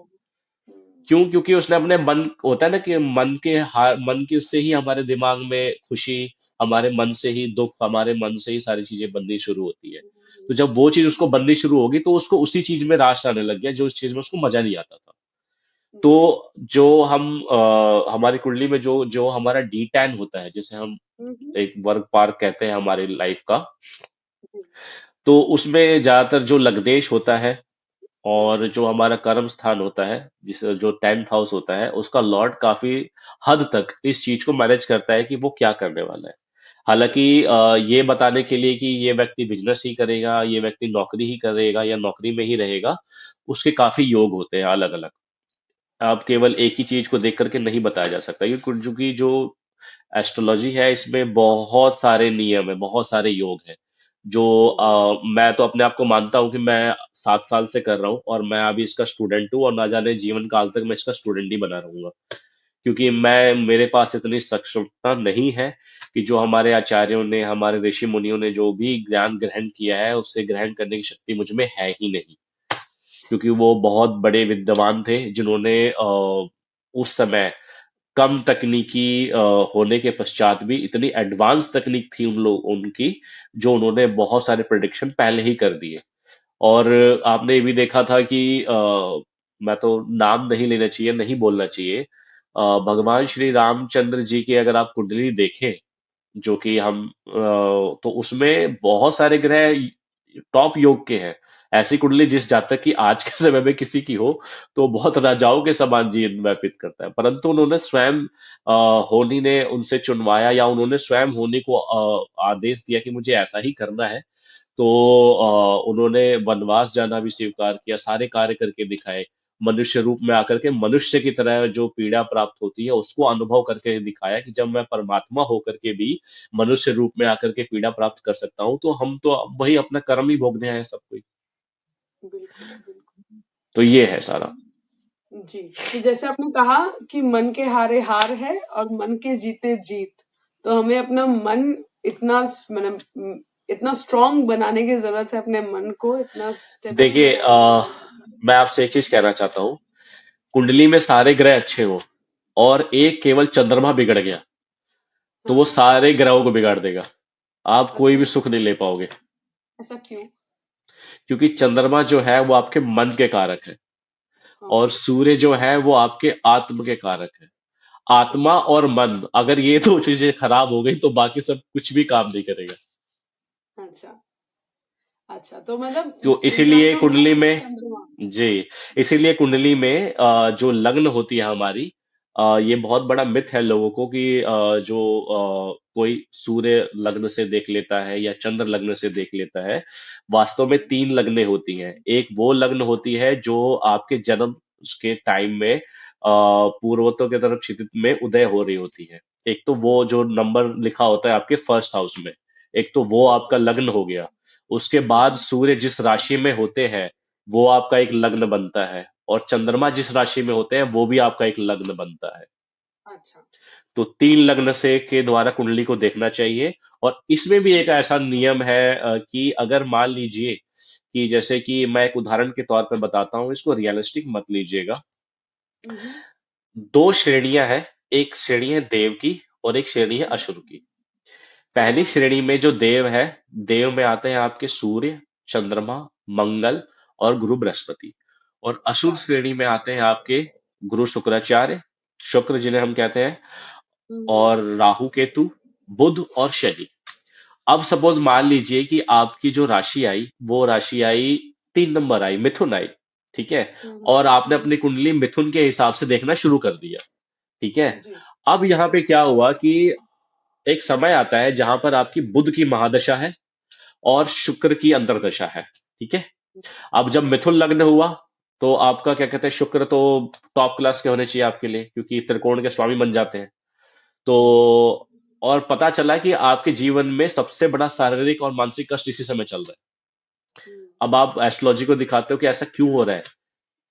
क्यों? क्योंकि उसने अपने मन, होता है ना कि मन के से ही हमारे दिमाग में खुशी, हमारे मन से ही दुख, हमारे मन से ही सारी चीजें बननी शुरू होती है। तो जब वो चीज उसको बननी शुरू होगी तो उसको उसी चीज में रास आने लग गया जो उस चीज में उसको मजा नहीं आता था। तो जो हमारी कुंडली में जो जो हमारा डी टैन होता है, जिसे हम एक वर्क पार्क कहते हैं हमारी लाइफ का, तो उसमें ज्यादातर जो लग्नेश होता है और जो हमारा कर्म स्थान होता है, जिस जो 10th हाउस होता है, उसका लॉर्ड काफी हद तक इस चीज को मैनेज करता है कि वो क्या करने वाला है। हालांकि ये बताने के लिए कि ये व्यक्ति बिजनेस ही करेगा, ये व्यक्ति नौकरी ही करेगा या नौकरी में ही रहेगा, उसके काफी योग होते हैं अलग अलग। आप केवल एक ही चीज को देख करके नहीं बताया जा सकता, क्योंकि जो एस्ट्रोलॉजी है इसमें बहुत सारे नियम है, बहुत सारे योग हैं। जो मैं तो अपने आप को मानता हूँ कि मैं 7 साल से कर रहा हूँ और मैं अभी इसका स्टूडेंट हूँ और ना जाने जीवन काल तक मैं इसका स्टूडेंट ही बना रहूंगा। क्योंकि मेरे पास इतनी सक्षमता नहीं है कि जो हमारे आचार्यों ने, हमारे ऋषि मुनियों ने जो भी ज्ञान ग्रहण किया है उससे ग्रहण करने की शक्ति मुझ में है ही नहीं। क्योंकि वो बहुत बड़े विद्वान थे जिन्होंने उस समय कम तकनीकी होने के पश्चात भी इतनी एडवांस तकनीक थी उनकी, जो उन्होंने बहुत सारे प्रेडिक्शन पहले ही कर दिए। और आपने ये भी देखा था कि मैं तो नाम नहीं लेना चाहिए, नहीं बोलना चाहिए, भगवान श्री रामचंद्र जी की अगर आप कुंडली देखें, जो कि तो उसमें बहुत सारे ग्रह टॉप योग के हैं। ऐसी कुंडली जिस जातक की आज के समय में किसी की हो तो बहुत राजाओं के समान जीवन व्यतीत करता है, परंतु उन्होंने स्वयं होनी ने उनसे चुनवाया या उन्होंने स्वयं होनी को आदेश दिया कि मुझे ऐसा ही करना है। तो उन्होंने वनवास जाना भी स्वीकार किया, सारे कार्य करके दिखाए। मनुष्य रूप में आकर के मनुष्य की तरह जो पीड़ा प्राप्त होती है उसको अनुभव करके दिखाया कि जब मैं परमात्मा होकर के भी मनुष्य रूप में आकर के पीड़ा प्राप्त कर सकता हूँ, तो हम तो वही अपना कर्म ही भोगने आए सब कोई। तो ये है सारा। जी, तो जैसे आपने कहा कि मन के हारे हार है और मन के जीते जीत, तो हमें अपना मन इतना मतलब इतना स्ट्रांग बनाने की जरूरत है अपने मन को, इतना स्टेबल देखिए, बनाने की जरूरत है। मैं आपसे एक चीज कहना चाहता हूँ। कुंडली में सारे ग्रह अच्छे हो और एक केवल चंद्रमा बिगड़ गया, तो वो हाँ। सारे ग्रहों को बिगाड़ देगा। आप कोई अच्छा, भी सुख नहीं ले पाओगे। ऐसा क्यों? क्योंकि चंद्रमा जो है वो आपके मन के कारक है, और ओके। सूर्य जो है वो आपके आत्म के कारक है। आत्मा अच्छा। और मन, अगर ये दो चीजें खराब हो गई तो बाकी सब कुछ भी काम नहीं करेगा। अच्छा। अच्छा, तो मतलब तो इसीलिए ज्यादा कुंडली मन में, चंद्रमा। जी, इसीलिए कुंडली में जो लग्न होती है हमारी, ये बहुत बड़ा मिथ है लोगों को कि जो कोई सूर्य लग्न से देख लेता है या चंद्र लग्न से देख लेता है। वास्तव में तीन लग्नें होती हैं। एक वो लग्न होती है जो आपके जन्म के टाइम में पूर्वोत्तर की तरफ क्षितिज में उदय हो रही होती है। एक तो वो जो नंबर लिखा होता है आपके फर्स्ट हाउस में, एक तो वो आपका लग्न हो गया। उसके बाद सूर्य जिस राशि में होते हैं वो आपका एक लग्न बनता है, और चंद्रमा जिस राशि में होते हैं वो भी आपका एक लग्न बनता है। अच्छा। तो तीन लग्न से के द्वारा कुंडली को देखना चाहिए। और इसमें भी एक ऐसा नियम है कि अगर मान लीजिए कि, जैसे कि मैं एक उदाहरण के तौर पर बताता हूँ, इसको रियलिस्टिक मत लीजिएगा। हम्म। दो श्रेणियां हैं। एक श्रेणी है देव की और एक श्रेणी है असुर की। पहली हाँ। श्रेणी में जो देव है, देव में आते हैं आपके सूर्य, चंद्रमा, मंगल और गुरु बृहस्पति। और असुर वाह। श्रेणी में आते हैं आपके गुरु शुक्राचार्य, शुक्र जिन्हें हम कहते हैं, हम्म। और राहु केतु, बुध और शनि। अब सपोज मान लीजिए कि आपकी जो राशि आई वो राशि आई, 3 नंबर आई, मिथुन आई। ठीक है। हम्म। और आपने हम्म। अपनी कुंडली मिथुन के हिसाब से देखना शुरू कर दिया। ठीक है। जी। अब यहाँ पे क्या हुआ कि एक समय आता है जहां पर आपकी बुध की महादशा है और शुक्र की अंतर्दशा है। ठीक है। अब जब मिथुन लग्न हुआ तो आपका क्या कहते हैं, शुक्र तो टॉप क्लास के होने चाहिए आपके लिए, क्योंकि त्रिकोण के स्वामी बन जाते हैं। तो हम्म। और पता चला कि आपके जीवन में सबसे बड़ा शारीरिक और मानसिक कष्ट इसी समय चल रहा है। हम्म। अब आप एस्ट्रोलॉजी को दिखाते हो कि ऐसा क्यों हो रहा है,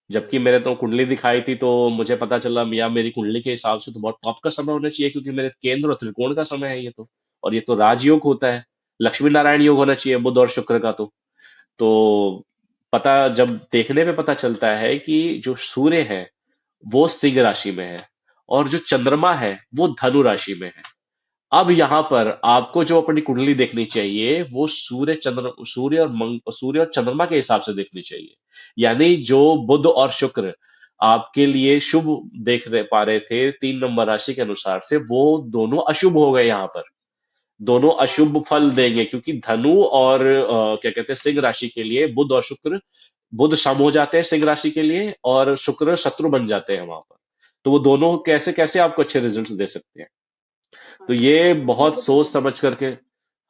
जबकि हम्म। मेरे तो कुंडली दिखाई थी तो मुझे पता चला या मेरी कुंडली के हिसाब से तो बहुत टॉप का समय होना चाहिए, क्योंकि मेरे केंद्र और त्रिकोण का समय है ये तो। और ये तो राजयोग होता है, लक्ष्मी नारायण योग होना चाहिए बुध और शुक्र का। तो पता जब देखने में पता चलता है कि जो सूर्य है वो सिंह राशि में है और जो चंद्रमा है वो धनु राशि में है। अब यहाँ पर आपको जो अपनी कुंडली देखनी चाहिए वो सूर्य और चंद्रमा के हिसाब से देखनी चाहिए। यानी जो बुध और शुक्र आपके लिए शुभ देख रहे पा रहे थे 3 नंबर राशि के अनुसार से, वो दोनों अशुभ हो गए यहाँ पर। दोनों अच्छा। अशुभ फल देंगे, क्योंकि धनु और क्या कहते हैं सिंह राशि के लिए बुध और शुक्र, बुध सम हो जाते हैं सिंह राशि के लिए और शुक्र शत्रु बन जाते हैं वहां पर। तो वो दोनों कैसे कैसे आपको अच्छे रिजल्ट्स दे सकते हैं। तो अच्छा, ये तो बहुत नेगेटिव सोच हो समझ सकता है। करके,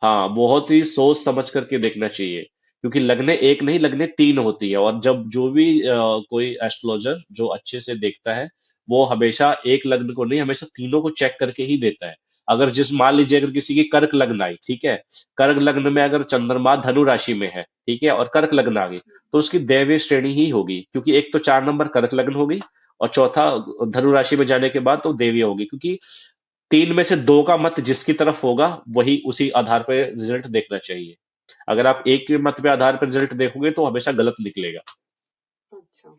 हाँ, बहुत ही सोच समझ करके देखना चाहिए। क्योंकि लगने एक नहीं, लगने तीन होती है। और जब जो भी कोई एस्ट्रोलॉजर जो अच्छे से देखता है वो हमेशा एक लग्न को नहीं, हमेशा तीनों को चेक करके ही देता है। अगर जिस मान लीजिए अगर किसी की कर्क लग्न आई, ठीक है, कर्क लग्न में अगर चंद्रमा धनु राशि में है, ठीक है, और कर्क लग्न आ गई, तो उसकी दैवीय श्रेणी ही होगी, क्योंकि एक तो 4 नंबर कर्क लग्न होगी और चौथा धनु राशि में जाने के बाद तो देवीय होगी। क्योंकि तीन में से दो का मत जिसकी तरफ होगा वही उसी आधार पर रिजल्ट देखना चाहिए। अगर आप एक के मत पे आधार पर रिजल्ट देखोगे तो हमेशा गलत निकलेगा। अच्छा।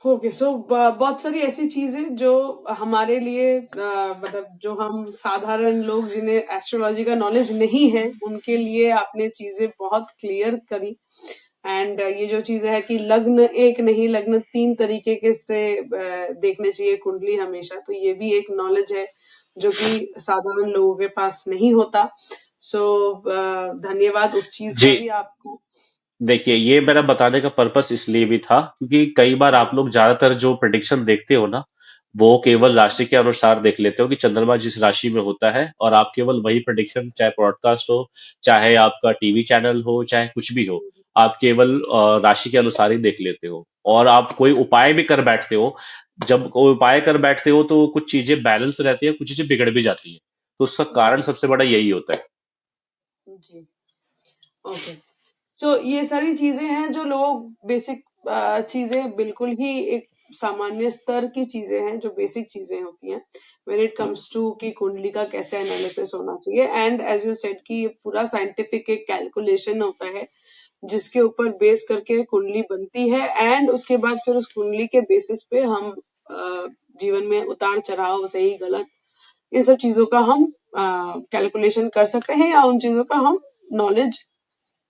ओके, सो बहुत सारी ऐसी चीजें जो हमारे लिए मतलब जो हम साधारण लोग जिन्हें एस्ट्रोलॉजी का नॉलेज नहीं है उनके लिए आपने चीजें बहुत क्लियर करी। एंड ये जो चीजें है कि लग्न एक नहीं, लग्न तीन तरीके के से देखने चाहिए कुंडली हमेशा, तो ये भी एक नॉलेज है जो कि साधारण लोगों के पास नहीं होता। सो धन्यवाद उस चीज जी, का भी आपको। देखिए, ये मेरा बताने का पर्पस इसलिए भी था क्योंकि कई बार आप हम्म। लोग ज्यादातर जो प्रिडिक्शन देखते हो ना, वो केवल राशि के अनुसार देख लेते हो कि चंद्रमा जिस राशि में होता है, और आप केवल वही प्रिडिक्शन, चाहे ब्रॉडकास्ट हो, चाहे आपका टीवी चैनल हो, चाहे कुछ भी हो, आप केवल राशि के अनुसार ही देख लेते हो। और आप कोई उपाय भी कर बैठते हो, जब कोई उपाय कर बैठते हो तो कुछ चीजें बैलेंस रहती है, कुछ चीजें बिगड़ भी जाती है। तो उसका कारण जी। सबसे बड़ा यही होता है। जी। ओके, तो ये सारी चीजें हैं जो लोग बेसिक चीजें बिल्कुल ही एक सामान्य स्तर की चीजें हैं, जो बेसिक चीजें होती हैं व्हेन इट कम्स टू कि कुंडली का कैसे एनालिसिस होना चाहिए। एंड एज यू सेड कि ये पूरा साइंटिफिक एक कैलकुलेशन होता है जिसके ऊपर बेस करके कुंडली बनती है, एंड उसके बाद फिर उस कुंडली के बेसिस पे हम जीवन में उतार चढ़ाव, सही गलत, इन सब चीजों का हम कैलकुलेशन कर सकते हैं, या उन चीजों का हम नॉलेज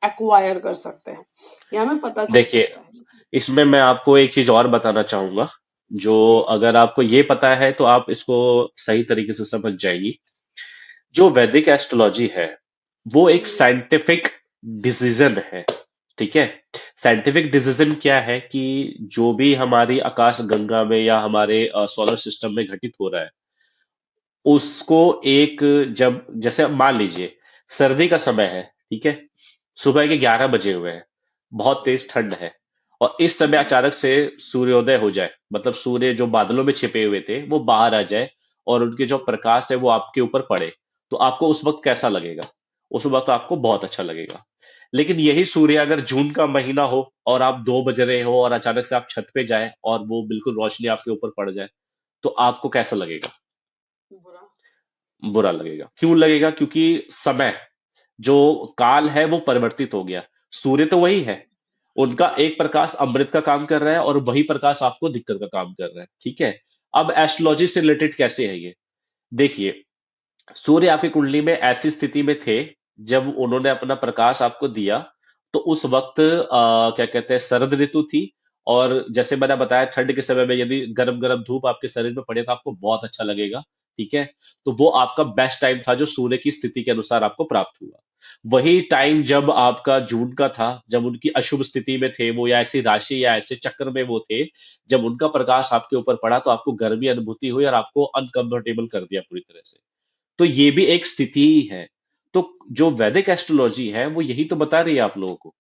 एक्वायर कर सकते हैं, या हमें पता चल देखिए, सकता है। इसमें मैं आपको एक चीज और बताना चाहूंगा, जो जी। अगर आपको ये पता है तो आप इसको सही तरीके से समझ जाएगी। जो वैदिक एस्ट्रोलॉजी है वो एक हम्म, साइंटिफिक डिसीजन है, ठीक है। साइंटिफिक डिसीजन क्या है कि जो भी हमारी आकाश गंगा में या हमारे सोलर सिस्टम में घटित हो रहा है उसको एक, जब जैसे मान लीजिए सर्दी का समय है, ठीक है, सुबह के 11 बजे हुए हैं, बहुत तेज ठंड है, और इस समय हम्म, अचानक से सूर्योदय हो जाए, मतलब सूर्य जो बादलों में छिपे हुए थे वो बाहर आ जाए और उनके जो प्रकाश है वो आपके ऊपर पड़े, तो आपको उस वक्त कैसा लगेगा? उस वक्त आपको बहुत अच्छा लगेगा। लेकिन यही सूर्य अगर जून का महीना हो और आप 2 बज रहे हो और अचानक से आप छत पे जाए और वो बिल्कुल रोशनी आपके ऊपर पड़ जाए, तो आपको कैसा लगेगा? बुरा। बुरा लगेगा। क्यों लगेगा? क्योंकि समय, जो काल है वो परिवर्तित हो गया। सूर्य तो वही है, उनका एक प्रकाश अमृत का काम कर रहा है और वही प्रकाश आपको दिक्कत का काम कर रहा है, ठीक है। अब एस्ट्रोलॉजी से रिलेटेड कैसे है ये? देखिए, सूर्य आपकी कुंडली में ऐसी स्थिति में थे, जब उन्होंने अपना प्रकाश आपको दिया, तो उस वक्त क्या कहते हैं, शरद ऋतु थी। और जैसे मैंने बताया, ठंड के समय में यदि गरम गरम धूप आपके शरीर में पड़े तो आपको बहुत अच्छा लगेगा, ठीक है। तो वो आपका बेस्ट टाइम था जो सूर्य की स्थिति के अनुसार आपको प्राप्त हुआ। वही टाइम जब आपका जून का था, जब उनकी अशुभ स्थिति में थे वो, या ऐसी राशि या ऐसे चक्र में वो थे, जब उनका प्रकाश आपके ऊपर पड़ा तो आपको गर्मी अनुभूति हुई और आपको अनकंफर्टेबल कर दिया पूरी तरह से। तो ये भी एक स्थिति ही है। तो जो वैदिक एस्ट्रोलॉजी है वो यही तो बता रही है आप लोगों को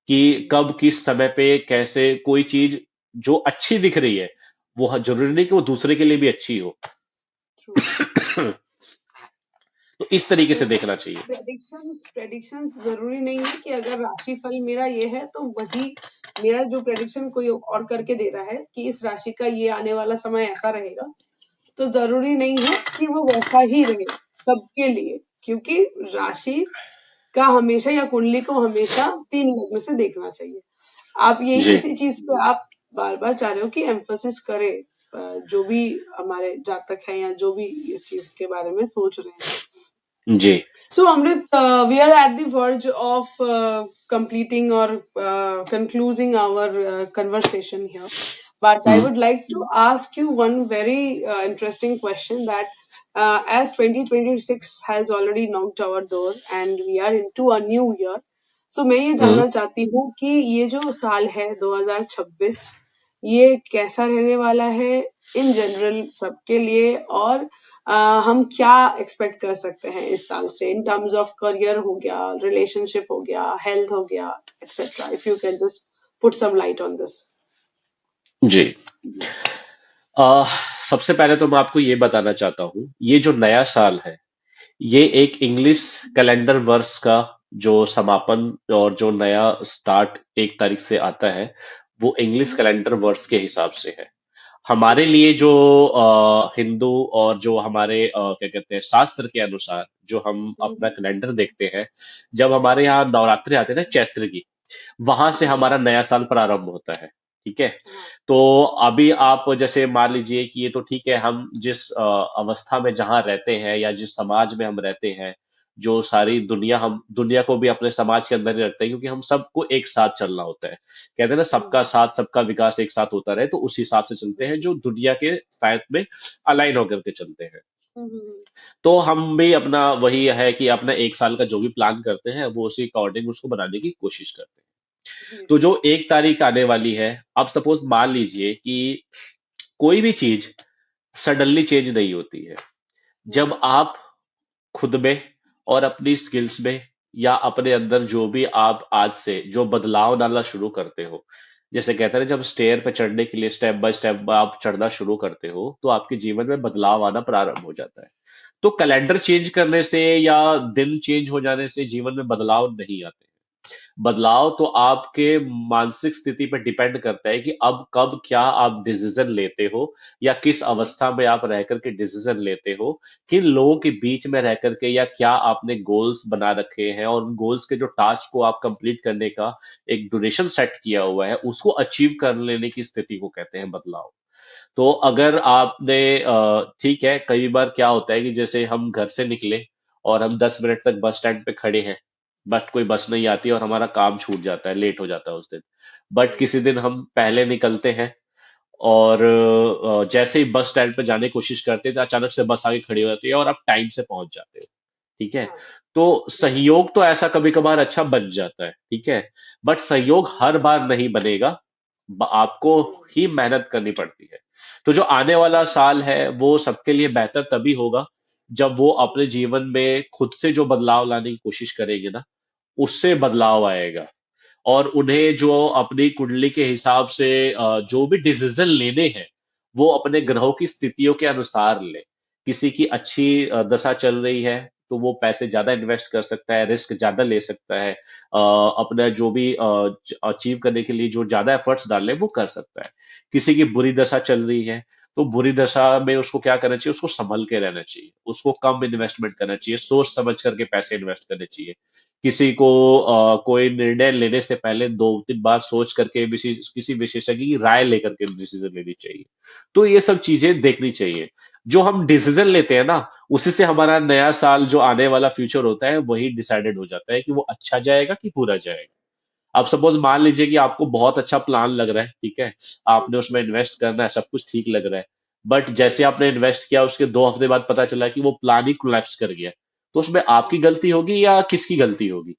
कि कब किस समय पे कैसे कोई चीज जो अच्छी दिख रही है, वो जरूरी नहीं कि वो दूसरे के लिए भी अच्छी हो। ट्रू। तो इस तरीके तो से देखना चाहिए। प्रेडिक्शन प्रेडिक्शन जरूरी नहीं है कि अगर राशिफल मेरा ये है तो वही मेरा जो प्रेडिक्शन कोई और करके दे रहा है कि इस राशि का ये आने वाला समय ऐसा रहेगा, तो जरूरी नहीं है कि वो वैसा ही रहे सबके लिए, क्योंकि राशि का हमेशा या कुंडली को हमेशा 3 लग्न से देखना चाहिए। आप यही जी इसी चीज पे आप बार बार चाह रहे हो कि एम्फोसिस करे, जो भी हमारे जातक हैं या जो भी इस चीज के बारे में सोच रहे हैं। जी। So, Amrit, we are at the verge of completing or concluding our conversation here. But I hmm would like to ask you one very interesting question that as 2026 has already knocked our door and we are into a new year, so मैं ये हम्म जानना चाहती हूँ कि ये जो साल है 2026, ये कैसा रहने वाला है इन जनरल सबके लिए, और हम क्या एक्सपेक्ट कर सकते हैं इस साल से इन टर्म्स ऑफ करियर हो गया, रिलेशनशिप हो गया, हेल्थ हो गया, etcetera. If you can just put some light on this. जी। आ, सबसे पहले तो मैं आपको ये बताना चाहता हूँ, ये जो नया साल है ये एक इंग्लिश कैलेंडर वर्ष का जो समापन और जो नया स्टार्ट 1 तारीख से आता है, वो इंग्लिश कैलेंडर वर्ष के हिसाब से है। हमारे लिए जो हिंदू और जो हमारे क्या कहते हैं शास्त्र के अनुसार जो हम अपना कैलेंडर देखते हैं, जब हमारे यहाँ नवरात्रि आते हैं ना चैत्र की, वहां से हमारा नया साल प्रारंभ होता है, ठीक है। तो अभी आप जैसे मान लीजिए कि ये तो ठीक है, हम जिस अवस्था में जहां रहते हैं या जिस समाज में हम रहते हैं, जो सारी दुनिया, हम दुनिया को भी अपने समाज के अंदर ही रखते हैं क्योंकि हम सबको एक साथ चलना होता है। कहते हैं ना, सबका साथ सबका विकास एक साथ होता रहे, तो उस हिसाब से चलते हैं जो दुनिया के साथ में अलाइन होकर के चलते हैं। तो हम भी अपना वही है कि अपना 1 साल का जो भी प्लान करते हैं वो उसी अकॉर्डिंग उसको बनाने की कोशिश करते हैं। जी तो जो 1 तारीख आने वाली है, अब सपोज मान लीजिए कि कोई भी चीज सडनली चेंज नहीं होती है। जब आप खुद में और अपनी स्किल्स में या अपने अंदर जो भी आप आज से जो बदलाव डालना शुरू करते हो, जैसे कहते हैं ना, जब स्टेयर पे चढ़ने के लिए स्टेप बाय स्टेप आप चढ़ना शुरू करते हो तो आपके जीवन में बदलाव आना प्रारंभ हो जाता है। तो कैलेंडर चेंज करने से या दिन चेंज हो जाने से जीवन में बदलाव नहीं आते। बदलाव तो आपके मानसिक स्थिति पर डिपेंड करता है कि अब कब क्या आप डिसीजन लेते हो, या किस अवस्था में आप रह करके डिसीजन लेते हो, किन लोगों के बीच में रह करके, या क्या आपने गोल्स बना रखे हैं और उन गोल्स के जो टास्क को आप कंप्लीट करने का एक ड्यूरेशन सेट किया हुआ है, उसको अचीव कर लेने की स्थिति को कहते हैं बदलाव। तो अगर आपने ठीक है, कई बार क्या होता है कि जैसे हम घर से निकले और हम 10 मिनट तक बस स्टैंड पे खड़े हैं, बट कोई बस नहीं आती और हमारा काम छूट जाता है, लेट हो जाता है उस दिन। बट किसी दिन हम पहले निकलते हैं और जैसे ही बस स्टैंड पे जाने की कोशिश करते हैं तो अचानक से बस आगे खड़ी हो जाती है और आप टाइम से पहुंच जाते हो। ठीक है। हाँ। तो सहयोग तो ऐसा कभी कभार अच्छा बन जाता है, ठीक है, बट सहयोग हर बार नहीं बनेगा, आपको ही मेहनत करनी पड़ती है। तो जो आने वाला साल है वो सबके लिए बेहतर तभी होगा जब वो अपने जीवन में खुद से जो बदलाव लाने की कोशिश करेंगे ना, उससे बदलाव आएगा। और उन्हें जो अपनी कुंडली के हिसाब से जो भी डिसीजन लेने हैं, वो अपने ग्रहों की स्थितियों के अनुसार ले। किसी की अच्छी दशा चल रही है तो वो पैसे ज्यादा इन्वेस्ट कर सकता है, रिस्क ज्यादा ले सकता है, अपना जो भी अचीव करने के लिए जो ज्यादा एफर्ट्स डालने वो कर सकता है। किसी की बुरी दशा चल रही है तो बुरी दशा में उसको क्या करना चाहिए, उसको संभल के रहना चाहिए, उसको कम इन्वेस्टमेंट करना चाहिए, सोच समझ करके पैसे इन्वेस्ट करने चाहिए। किसी को कोई निर्णय लेने से पहले 2-3 बार सोच करके किसी विशेषज्ञ की राय लेकर के डिसीजन लेनी चाहिए। तो ये सब चीजें देखनी चाहिए। जो हम डिसीजन लेते हैं ना, उसी से हमारा नया साल जो आने वाला फ्यूचर होता है वही डिसाइडेड हो जाता है कि वो अच्छा जाएगा कि बुरा जाएगा। अब सपोज मान लीजिए कि आपको बहुत अच्छा प्लान लग रहा है, ठीक है, आपने उसमें इन्वेस्ट करना है, सब कुछ ठीक लग रहा है, बट जैसे आपने इन्वेस्ट किया उसके 2 हफ्ते बाद पता चला कि वो प्लान ही कोलैप्स कर गया, तो उसमें आपकी गलती होगी या किसकी गलती होगी?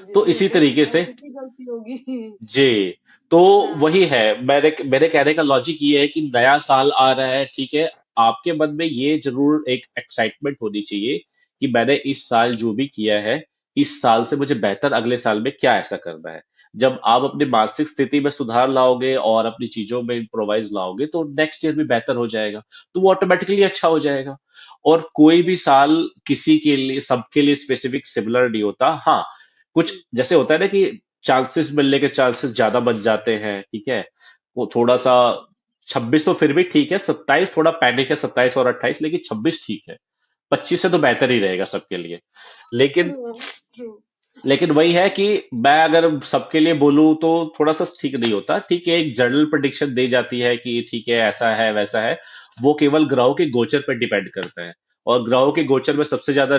तो इसी तरीके से उसी की गलती होगी। जी, तो हाँ। वही है, मेरे मेरे कहने का लॉजिक ये है कि नया साल आ रहा है, ठीक है, आपके मन में ये जरूर एक एक्साइटमेंट होनी चाहिए कि मैंने इस साल जो भी किया है, इस साल से मुझे बेहतर अगले साल में क्या ऐसा करना है। जब आप अपनी मानसिक स्थिति में सुधार लाओगे और अपनी चीजों में इम्प्रोवाइज लाओगे तो नेक्स्ट ईयर भी बेहतर हो जाएगा, तो वो ऑटोमेटिकली अच्छा हो जाएगा। और कोई भी साल किसी के लिए, सबके लिए स्पेसिफिक सिमिलर नहीं होता। हाँ, कुछ जैसे होता है ना कि चांसेस मिलने के चांसेस ज्यादा बन जाते हैं, ठीक है, वो थोड़ा सा 26 तो फिर भी ठीक है, 27 थोड़ा पैनिक है, 27 और 28, लेकिन 26 ठीक है, 25 से तो बेहतर ही रहेगा सबके लिए। लेकिन ट्रू। लेकिन वही है कि मैं अगर सबके लिए बोलूं तो थोड़ा सा ठीक नहीं होता। ठीक है, एक जनरल प्रेडिक्शन दी जाती है कि ठीक है ऐसा है वैसा है, वो केवल ग्रहों के गोचर पर डिपेंड करता है। और ग्रहों के गोचर में सबसे ज्यादा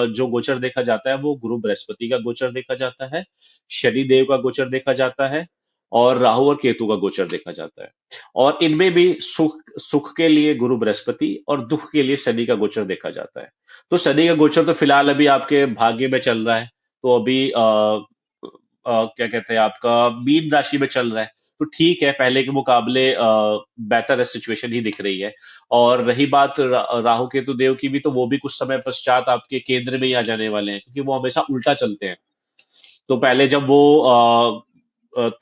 जो गोचर देखा जाता है वो गुरु बृहस्पति का गोचर देखा जाता है, शनि देव का गोचर देखा जाता है, और राहु और केतु का गोचर देखा जाता है। और इनमें भी सुख सुख के लिए गुरु बृहस्पति और दुख के लिए शनि का गोचर देखा जाता है। तो शनि का गोचर तो फिलहाल अभी आपके भाग्य में चल रहा है, तो अभी क्या कहते हैं, आपका मीन राशि में चल रहा है, तो ठीक है, पहले के मुकाबले बेहतर सिचुएशन ही दिख रही है। और रही बात राहु केतु देव की भी, तो वो भी कुछ समय पश्चात आपके केंद्र में ही आ जाने वाले हैं, क्योंकि वो हमेशा उल्टा चलते हैं। तो पहले जब वो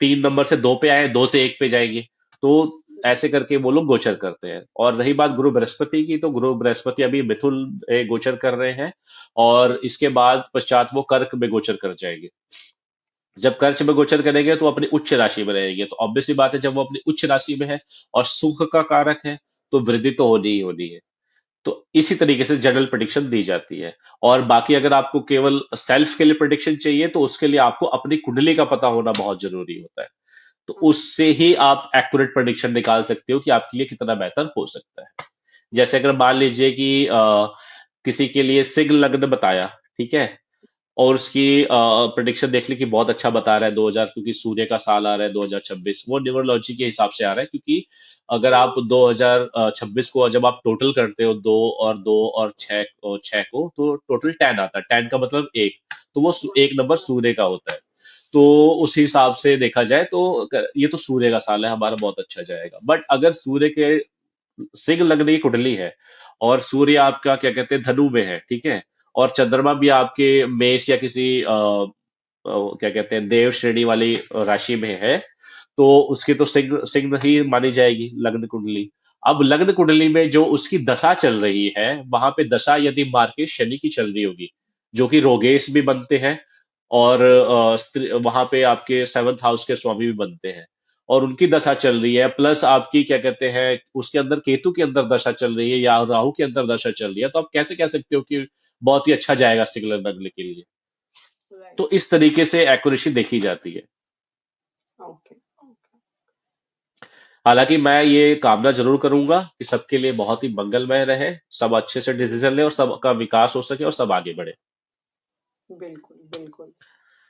3 नंबर से 2 पे आए, 2 से 1 पे जाएंगे, तो ऐसे करके वो लोग गोचर करते हैं। और रही बात गुरु बृहस्पति की, तो गुरु बृहस्पति अभी मिथुन गोचर कर रहे हैं, और इसके बाद पश्चात वो कर्क में गोचर कर जाएंगे। जब कर्क में गोचर करेंगे तो अपनी उच्च राशि में रहेंगे, तो ऑब्वियसली बात है जब वो अपनी उच्च राशि में है और सुख का कारक है, तो वृद्धि तो होनी ही होनी है। तो इसी तरीके से जनरल प्रेडिक्शन दी जाती है। और बाकी अगर आपको केवल सेल्फ के लिए प्रेडिक्शन चाहिए तो उसके लिए आपको अपनी कुंडली का पता होना बहुत जरूरी होता है। तो उससे ही आप एक्यूरेट प्रेडिक्शन निकाल सकते हो कि आपके लिए कितना बेहतर हो सकता है। जैसे अगर मान लीजिए कि किसी के लिए सिंह लग्न बताया, ठीक है, और उसकी प्रेडिक्शन देख ली कि बहुत अच्छा बता रहा है 2000, क्योंकि सूर्य का साल आ रहा है 2026, वो न्यूमरोलॉजी के हिसाब से आ रहा है, क्योंकि अगर आप 2026 को जब आप टोटल करते हो, 2 और 2 और 6 को, तो टोटल 10 आता है। 10 का मतलब एक, तो वो एक नंबर सूर्य का होता है। तो उस हिसाब से देखा जाए तो ये तो सूर्य का साल है हमारा, बहुत अच्छा जाएगा। बट अगर सूर्य के सिंह लग्न की कुंडली है और सूर्य आपका क्या कहते हैं धनु में है, ठीक है, और चंद्रमा भी आपके मेष या किसी क्या कहते हैं देव श्रेणी वाली राशि में है, तो उसकी तो सिंह सिंह ही मानी जाएगी लग्न कुंडली। अब लग्न कुंडली में जो उसकी दशा चल रही है, वहां पे दशा यदि मार्केट शनि की चल रही होगी, जो कि रोगेश भी बनते हैं और वहां पे आपके सेवंथ हाउस के स्वामी भी बनते हैं, और उनकी दशा चल रही है, प्लस आपकी क्या कहते हैं उसके अंदर केतु के अंदर दशा चल रही है या राहु के अंदर दशा चल रही है, तो आप कैसे कह सकते हो कि बहुत ही अच्छा जाएगा सिग्नल नगले के लिए? राइट। तो इस तरीके से एक्यूरेसी देखी जाती है। Okay okay. हालांकि मैं ये कामना जरूर करूंगा कि सबके लिए बहुत ही मंगलमय रहे, सब अच्छे से डिसीजन ले और सबका विकास हो सके और सब आगे बढ़े। बिल्कुल बिल्कुल।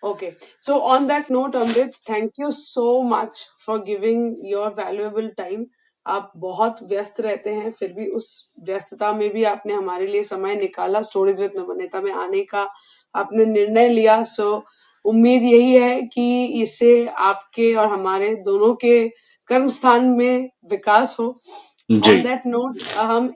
Okay, so on that note, Amrit, thank you so much for giving your valuable time. आप बहुत व्यस्त रहते हैं, फिर भी उस व्यस्तता में भी आपने हमारे लिए समय निकाला, स्टोरीज विद नवनीता में आने का आपने निर्णय लिया। सो उम्मीद यही है कि इससे आपके और हमारे दोनों के कर्म स्थान में विकास हो। जी ऑन दैट नोट हम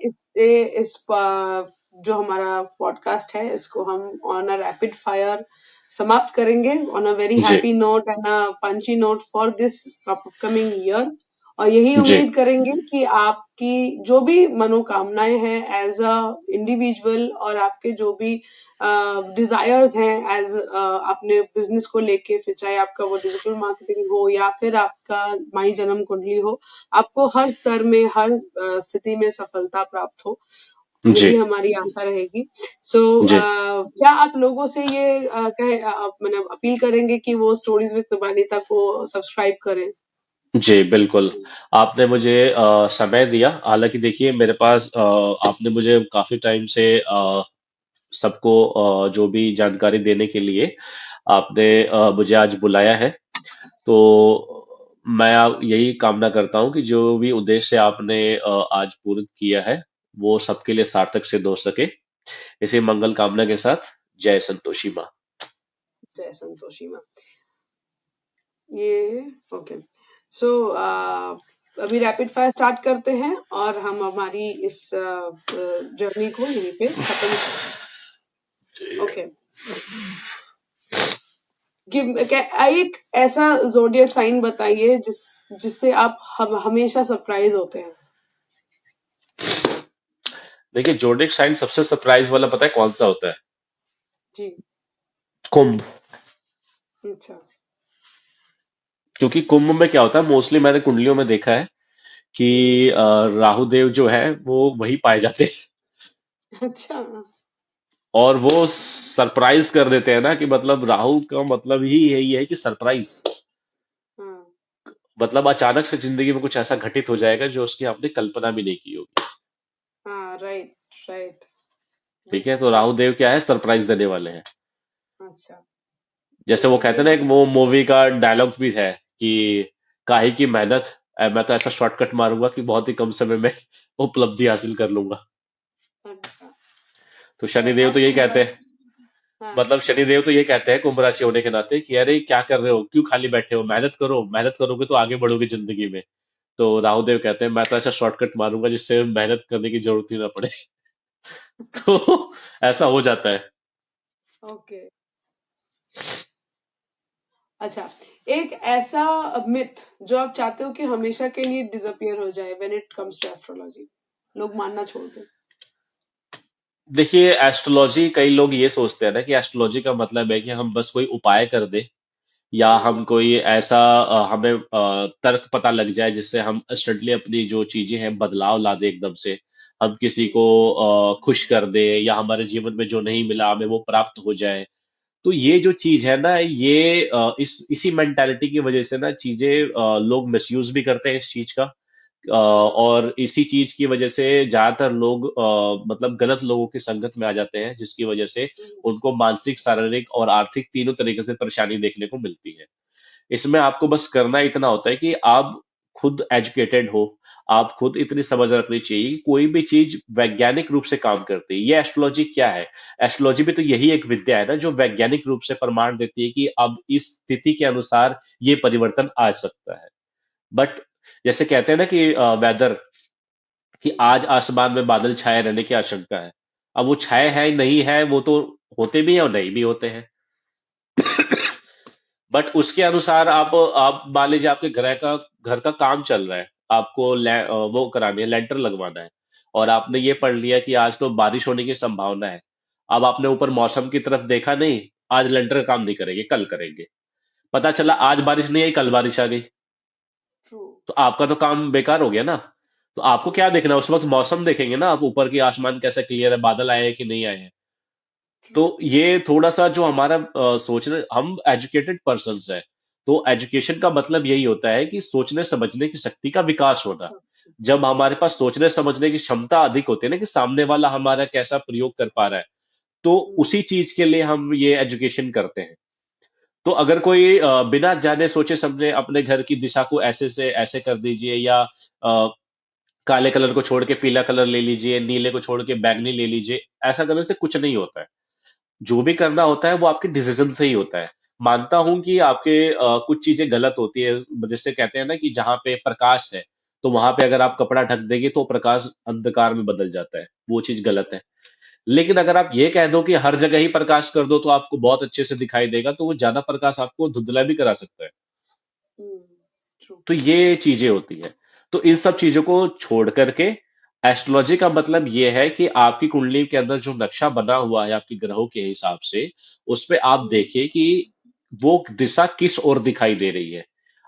जो हमारा पॉडकास्ट है इसको हम ऑन अ रैपिड फायर समाप्त करेंगे, ऑन अ वेरी जी happy note and a punchy note for this upcoming year. और यही जी उम्मीद करेंगे कि आपकी जो भी मनोकामनाएं हैं एज अ इंडिविजुअल और आपके जो भी डिजायर्स हैं एज अपने बिजनेस को लेके, फिर चाहे आपका वो डिजिटल मार्केटिंग हो या फिर आपका माई जन्म कुंडली हो, आपको हर स्तर में हर स्थिति में सफलता प्राप्त हो, जी यही हमारी आशा रहेगी। सो जी क्या आप लोगों से ये मतलब अपील करेंगे कि वो स्टोरीज विद नवनीता को सब्सक्राइब करें? जी बिल्कुल। आपने मुझे समय दिया, हालांकि देखिए मेरे पास आपने मुझे काफी टाइम से सबको जो भी जानकारी देने के लिए आपने मुझे आज बुलाया है, तो मैं यही कामना करता हूं कि जो भी उद्देश्य आपने आज पूर्ण किया है वो सबके लिए सार्थक सिद्ध हो सके। इसी मंगल कामना के साथ, जय संतोषी माँ। जय संतोषी माँ। ये ओके। सो अभी रैपिड फायर स्टार्ट करते हैं और हम हमारी इस जर्नी को यहीं पे खत्म करते हैं। ओके। एक ऐसा जोडियक साइन बताइए जिससे आप हमेशा सरप्राइज होते हैं। देखिए जोडिक साइन सबसे सरप्राइज वाला पता है कौन सा होता है? जी। कुंभ। अच्छा। क्योंकि कुंभ में क्या होता है, मोस्टली मैंने कुंडलियों में देखा है कि राहु देव जो है वो वही पाए जाते हैं, अच्छा। और वो सरप्राइज कर देते हैं ना, कि मतलब राहु का मतलब ही यही है कि सरप्राइज, हाँ मतलब अचानक से जिंदगी में कुछ ऐसा घटित हो जाएगा जो उसकी आपने कल्पना भी नहीं की होगी। हाँ। Right right. ठीक है, तो राहु देव क्या है, सरप्राइज देने वाले हैं। अच्छा। जैसे वो कहते ये हैं ना, एक वो मूवी का डायलॉग भी है कि काहे की मेहनत, मैं तो ऐसा शॉर्टकट मारूंगा कि बहुत ही कम समय में उपलब्धि हासिल कर लूंगा। अच्छा। तो शनिदेव ऐसा तो यही कुंभ कहते हैं, राशि। हाँ। मतलब शनिदेव तो ये कहते हैं कुंभ राशि होने के नाते कि अरे क्या कर रहे हो, क्यों खाली बैठे हो, मेहनत करो, मेहनत करोगे तो आगे बढ़ोगे जिंदगी में। तो राहु देव कहते हैं मैं तो ऐसा शॉर्टकट मारूंगा जिससे मेहनत करने की जरूरत ही ना पड़े। तो ऐसा हो जाता है। ओके। अच्छा, एक ऐसा मिथ जो आप चाहते हो कि हमेशा के लिए डिसअपियर हो जाए when it comes to astrology, लोग मानना छोड़ दें। देखिए एस्ट्रोलॉजी, कई लोग ये सोचते हैं ना कि एस्ट्रोलॉजी का मतलब है कि हम बस कोई उपाय कर दे, या हम कोई ऐसा हमें तर्क पता लग जाए जिससे हम इंस्टेंटली अपनी जो चीजें हैं बदलाव ला दे एकदम से, हम किसी को खुश कर दे, या हमारे जीवन में जो नहीं मिला हमें वो प्राप्त हो जाए। तो ये जो चीज है ना, ये इसी मेंटालिटी की वजह से ना चीजें लोग मिसयूज भी करते हैं इस चीज का, और इसी चीज की वजह से ज्यादातर लोग मतलब गलत लोगों की संगत में आ जाते हैं, जिसकी वजह से उनको मानसिक, शारीरिक और आर्थिक तीनों तरीके से परेशानी देखने को मिलती है। इसमें आपको बस करना इतना होता है कि आप खुद एजुकेटेड हो, आप खुद इतनी समझ रखनी चाहिए कि कोई भी चीज वैज्ञानिक रूप से काम करती है। ये एस्ट्रोलॉजी क्या है, एस्ट्रोलॉजी भी तो यही एक विद्या है ना जो वैज्ञानिक रूप से प्रमाण देती है कि अब इस स्थिति के अनुसार ये परिवर्तन आ सकता है। बट जैसे कहते हैं ना कि वेदर, कि आज आसमान में बादल छाए रहने की आशंका है। अब वो छाए है नहीं है, वो तो होते भी हैं और नहीं भी होते हैं। बट उसके अनुसार आप मान लीजिए आपके घर का काम चल रहा है, आपको वो करानी है, लेंटर लगवाना है, और आपने ये पढ़ लिया कि आज तो बारिश होने की संभावना है। अब आपने ऊपर मौसम की तरफ देखा नहीं, आज लेंटर का काम नहीं करेंगे, कल करेंगे। पता चला आज बारिश नहीं आई, कल बारिश आ गई। ट्रू। तो आपका तो काम बेकार हो गया ना। तो आपको क्या देखना है उस वक्त? मौसम देखेंगे ना आप, ऊपर की आसमान कैसा क्लियर है, बादल आए हैं कि नहीं आए हैं। ट्रू। तो ये थोड़ा सा जो हमारा सोचने, हम एजुकेटेड पर्सन है, तो एजुकेशन का मतलब यही होता है कि सोचने समझने की शक्ति का विकास होना। जब हमारे पास सोचने समझने की क्षमता अधिक होती है ना, कि सामने वाला हमारा कैसा प्रयोग कर पा रहा है, तो उसी चीज के लिए हम ये एजुकेशन करते हैं। तो अगर कोई बिना जाने सोचे समझे अपने घर की दिशा को ऐसे से ऐसे कर दीजिए, या काले कलर को छोड़ के पीला कलर ले लीजिए, नीले को छोड़ के बैगनी ले लीजिए, ऐसा करने से कुछ नहीं होता है। जो भी करना होता है वो आपके डिसीजन से ही होता है। मानता हूं कि आपके कुछ चीजें गलत होती है, जैसे कहते हैं ना कि जहां पे प्रकाश है, तो वहां पे अगर आप कपड़ा ढक देंगे तो प्रकाश अंधकार में बदल जाता है, वो चीज गलत है। लेकिन अगर आप ये कह दो कि हर जगह ही प्रकाश कर दो तो आपको बहुत अच्छे से दिखाई देगा, तो वो ज्यादा प्रकाश आपको धुंधला भी करा सकता है। ट्रू। तो ये चीजें होती है। तो इन सब चीजों को छोड़ करके एस्ट्रोलॉजी का मतलब ये है कि आपकी कुंडली के अंदर जो नक्शा बना हुआ है आपके ग्रहों के हिसाब से, उस पे आप देखिए कि वो दिशा किस ओर दिखाई दे रही है।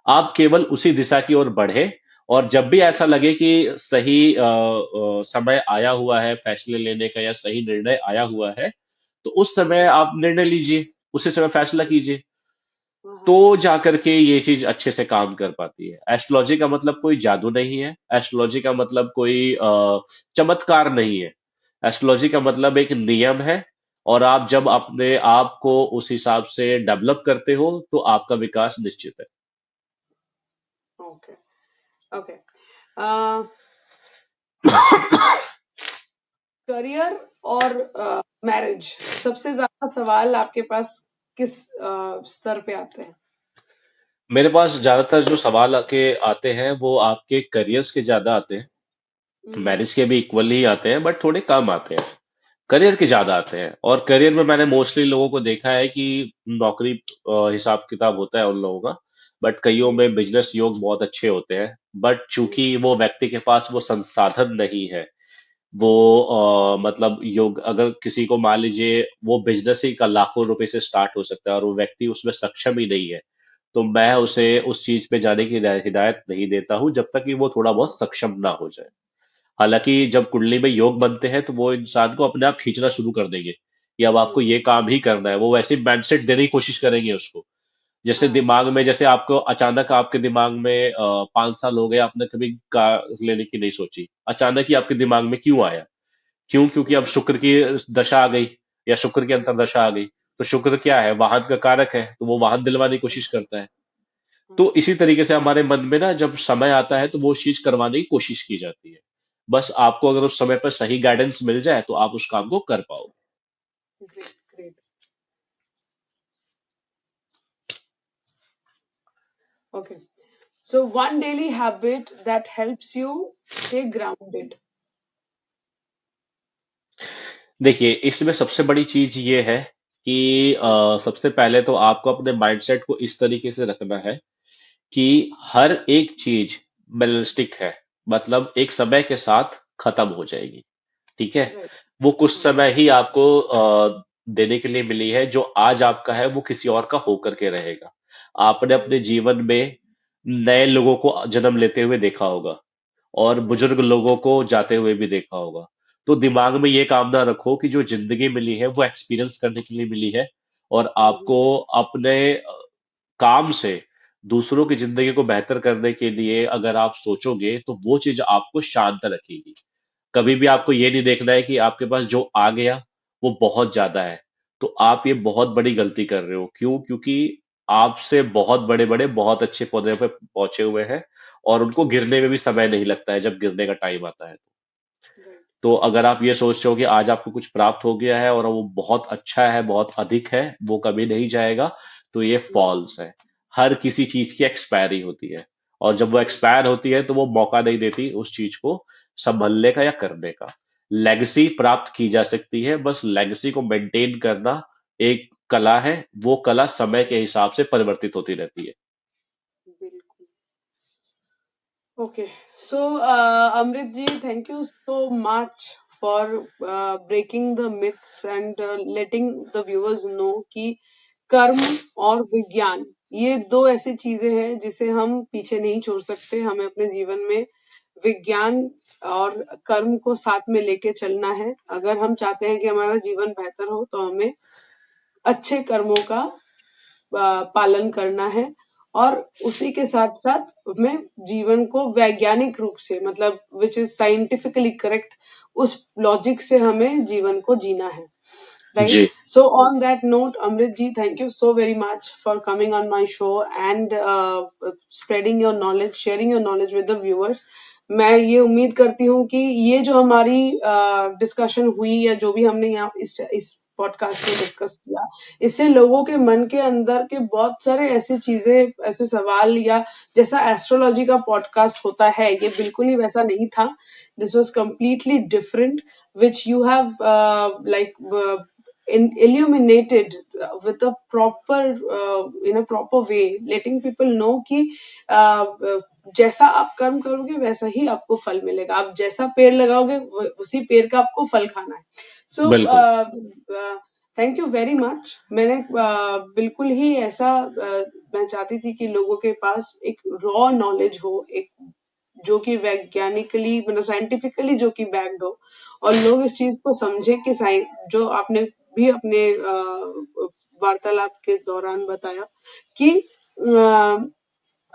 आप केवल उसी दिशा की ओर बढ़े, और जब भी ऐसा लगे कि सही समय आया हुआ है फैसले लेने का, या सही निर्णय आया हुआ है, तो उस समय आप निर्णय लीजिए, उसी समय फैसला कीजिए। तो जाकर के ये चीज अच्छे से काम कर पाती है। एस्ट्रोलॉजी का मतलब कोई जादू नहीं है, एस्ट्रोलॉजी का मतलब कोई चमत्कार नहीं है। एस्ट्रोलॉजी का मतलब एक नियम है, और आप जब अपने आप को उस हिसाब से डेवलप करते हो तो आपका विकास निश्चित है। ओके। ओके। करियर और मैरिज, सबसे ज्यादा सवाल आपके पास किस स्तर पे आते हैं? मेरे पास ज्यादातर जो सवाल आते हैं वो आपके करियर्स के ज्यादा आते हैं। मैरिज के भी इक्वली ही आते हैं, बट थोड़े कम आते हैं। करियर के ज्यादा आते हैं, और करियर में मैंने मोस्टली लोगों को देखा है कि नौकरी हिसाब किताब होता है उन लोगों का, बट कईयों में बिजनेस योग बहुत अच्छे होते हैं। बट चूंकि वो व्यक्ति के पास वो संसाधन नहीं है, वो मतलब योग, अगर किसी को मान लीजिए वो बिजनेस ही का लाखों रुपए से स्टार्ट हो सकता है और वो व्यक्ति उसमें सक्षम ही नहीं है, तो मैं उसे उस चीज पे जाने की हिदायत नहीं देता हूँ जब तक कि वो थोड़ा बहुत सक्षम ना हो जाए। हालांकि जब कुंडली में योग बनते हैं तो वो इंसान को अपने आप खींचना शुरू कर देंगे कि अब आपको ये काम ही करना है। वो वैसे माइंडसेट देने की कोशिश करेंगे उसको। जैसे दिमाग में, जैसे आपको अचानक आपके दिमाग में 5 साल हो गए, आपने कभी कार लेने की नहीं सोची, अचानक ही आपके दिमाग में क्यों आया? क्यों? क्योंकि अब शुक्र की दशा आ गई, या शुक्र की अंतर्दशा आ गई। तो शुक्र क्या है? वाहन का कारक है, तो वो वाहन दिलवाने की कोशिश करता है। तो इसी तरीके से हमारे मन में ना जब समय आता है तो वो चीज करवाने की कोशिश की जाती है। बस आपको अगर उस समय पर सही गाइडेंस मिल जाए तो आप उस काम को कर पाओगे। Great, great. Okay, so one daily habit that helps you stay grounded. देखिए, इसमें सबसे बड़ी चीज ये है कि सबसे पहले तो आपको अपने माइंडसेट को इस तरीके से रखना है कि हर एक चीज बैलिस्टिक है, मतलब एक समय के साथ खत्म हो जाएगी। ठीक है? Right. वो कुछ समय ही आपको देने के लिए मिली है। जो आज आपका है वो किसी और का होकर के रहेगा। आपने अपने जीवन में नए लोगों को जन्म लेते हुए देखा होगा, और बुजुर्ग लोगों को जाते हुए भी देखा होगा। तो दिमाग में ये कामना रखो कि जो जिंदगी मिली है वो एक्सपीरियंस करने के लिए मिली है, और आपको अपने काम से दूसरों की जिंदगी को बेहतर करने के लिए अगर आप सोचोगे तो वो चीज आपको शांत रखेगी। कभी भी आपको ये नहीं देखना है कि आपके पास जो आ गया वो बहुत ज्यादा है। तो आप ये बहुत बड़ी गलती कर रहे हो। क्यों? क्योंकि आपसे बहुत बड़े बड़े बहुत अच्छे पौधे पे पहुंचे हुए हैं, और उनको गिरने में भी समय नहीं लगता है जब गिरने का टाइम आता है। Right. तो अगर आप ये सोचते हो कि आज आपको कुछ प्राप्त हो गया है और वो बहुत अच्छा है, बहुत अधिक है, वो कभी नहीं जाएगा, तो ये फॉल्स है। हर किसी चीज की एक्सपायरी होती है, और जब वो एक्सपायर होती है तो वो मौका नहीं देती उस चीज को संभलने का या करने का। लेगेसी प्राप्त की जा सकती है, बस लेगेसी को मेंटेन करना एक कला है। वो कला समय के हिसाब से परिवर्तित होती रहती है। बिल्कुल। Okay, so Amrit ji, thank you so much for breaking the myths and letting the viewers know कि कर्म और विज्ञान ये दो ऐसी चीजें हैं जिसे हम पीछे नहीं छोड़ सकते. हमें अपने जीवन में विज्ञान और कर्म को साथ में लेके चलना है. अगर हम चाहते हैं कि हमारा जीवन बेहतर हो तो हमें अच्छे कर्मों का पालन करना है और उसी के साथ साथ हमें जीवन को वैज्ञानिक रूप से मतलब विच इज साइंटिफिकली करेक्ट उस लॉजिक से हमें जीवन को जीना है. Right. Ji So on that note, Amrit ji, thank you so very much for coming on my show and spreading your knowledge, sharing your knowledge with the viewers. मैं ये उम्मीद करती हूँ कि ये जो हमारी डिस्कशन हुई या जो भी हमने यहाँ इस पॉडकास्ट में डिस्कस किया, इससे लोगों के मन के अंदर के बहुत सारे ऐसी चीजें, ऐसे सवाल या जैसा एस्ट्रोलॉजी का पॉडकास्ट होता है, ये बिल्कुल ही वैसा नहीं था. This was completely different, which you have illuminated with a proper in a proper way, letting people know कि जैसा आप कर्म करोगे वैसा ही आपको फल मिलेगा. आप जैसा पेड़ लगाओगे उसी पेड़ का आपको फल खाना है. सो बिल्कुल थैंक यू वेरी मच. मैंने बिल्कुल ही ऐसा मैं चाहती थी कि लोगों के पास एक रॉ नॉलेज हो, एक जो कि वैज्ञानिकली मतलब साइंटिफिकली जो कि बैक्ड हो और लोग इस चीज को समझे कि जो आपने भी अपने वार्तालाप के दौरान बताया कि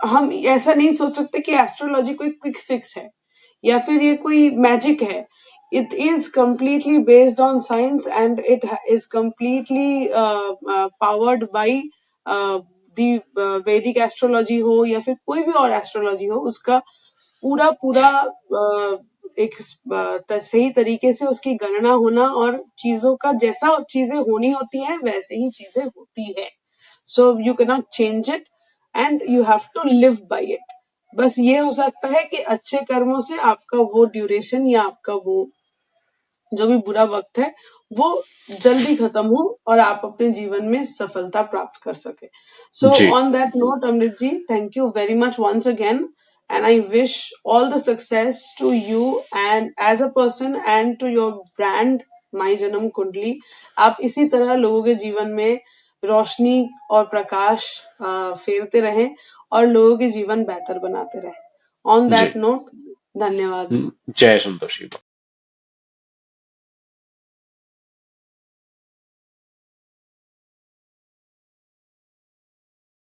हम ऐसा नहीं सोच सकते कि एस्ट्रोलॉजी कोई क्विक फिक्स है या फिर ये कोई मैजिक है. It is completely based on science and it is completely powered by the Vedic astrology हो या फिर कोई भी और एस्ट्रोलॉजी हो, उसका पूरा पूरा एक सही तरीके से उसकी गणना होना और चीजों का जैसा चीजें होनी होती है वैसे ही चीजें होती है. So you can not change it and you have to live by it. बस ये हो सकता है कि अच्छे कर्मों से आपका वो ड्यूरेशन या आपका वो जो भी बुरा वक्त है वो जल्दी खत्म हो और आप अपने जीवन में सफलता प्राप्त कर सके. सो जी on that note Amrit ji, thank you very much once again and I wish all the success to you and as a person and to your brand My Janam Kundli. आप इसी तरह लोगों के जीवन में रोशनी और प्रकाश फेरते रहें और लोगों के जीवन बेहतर बनाते रहें. ऑन जी दैट नोट, धन्यवाद. जय संतोषी.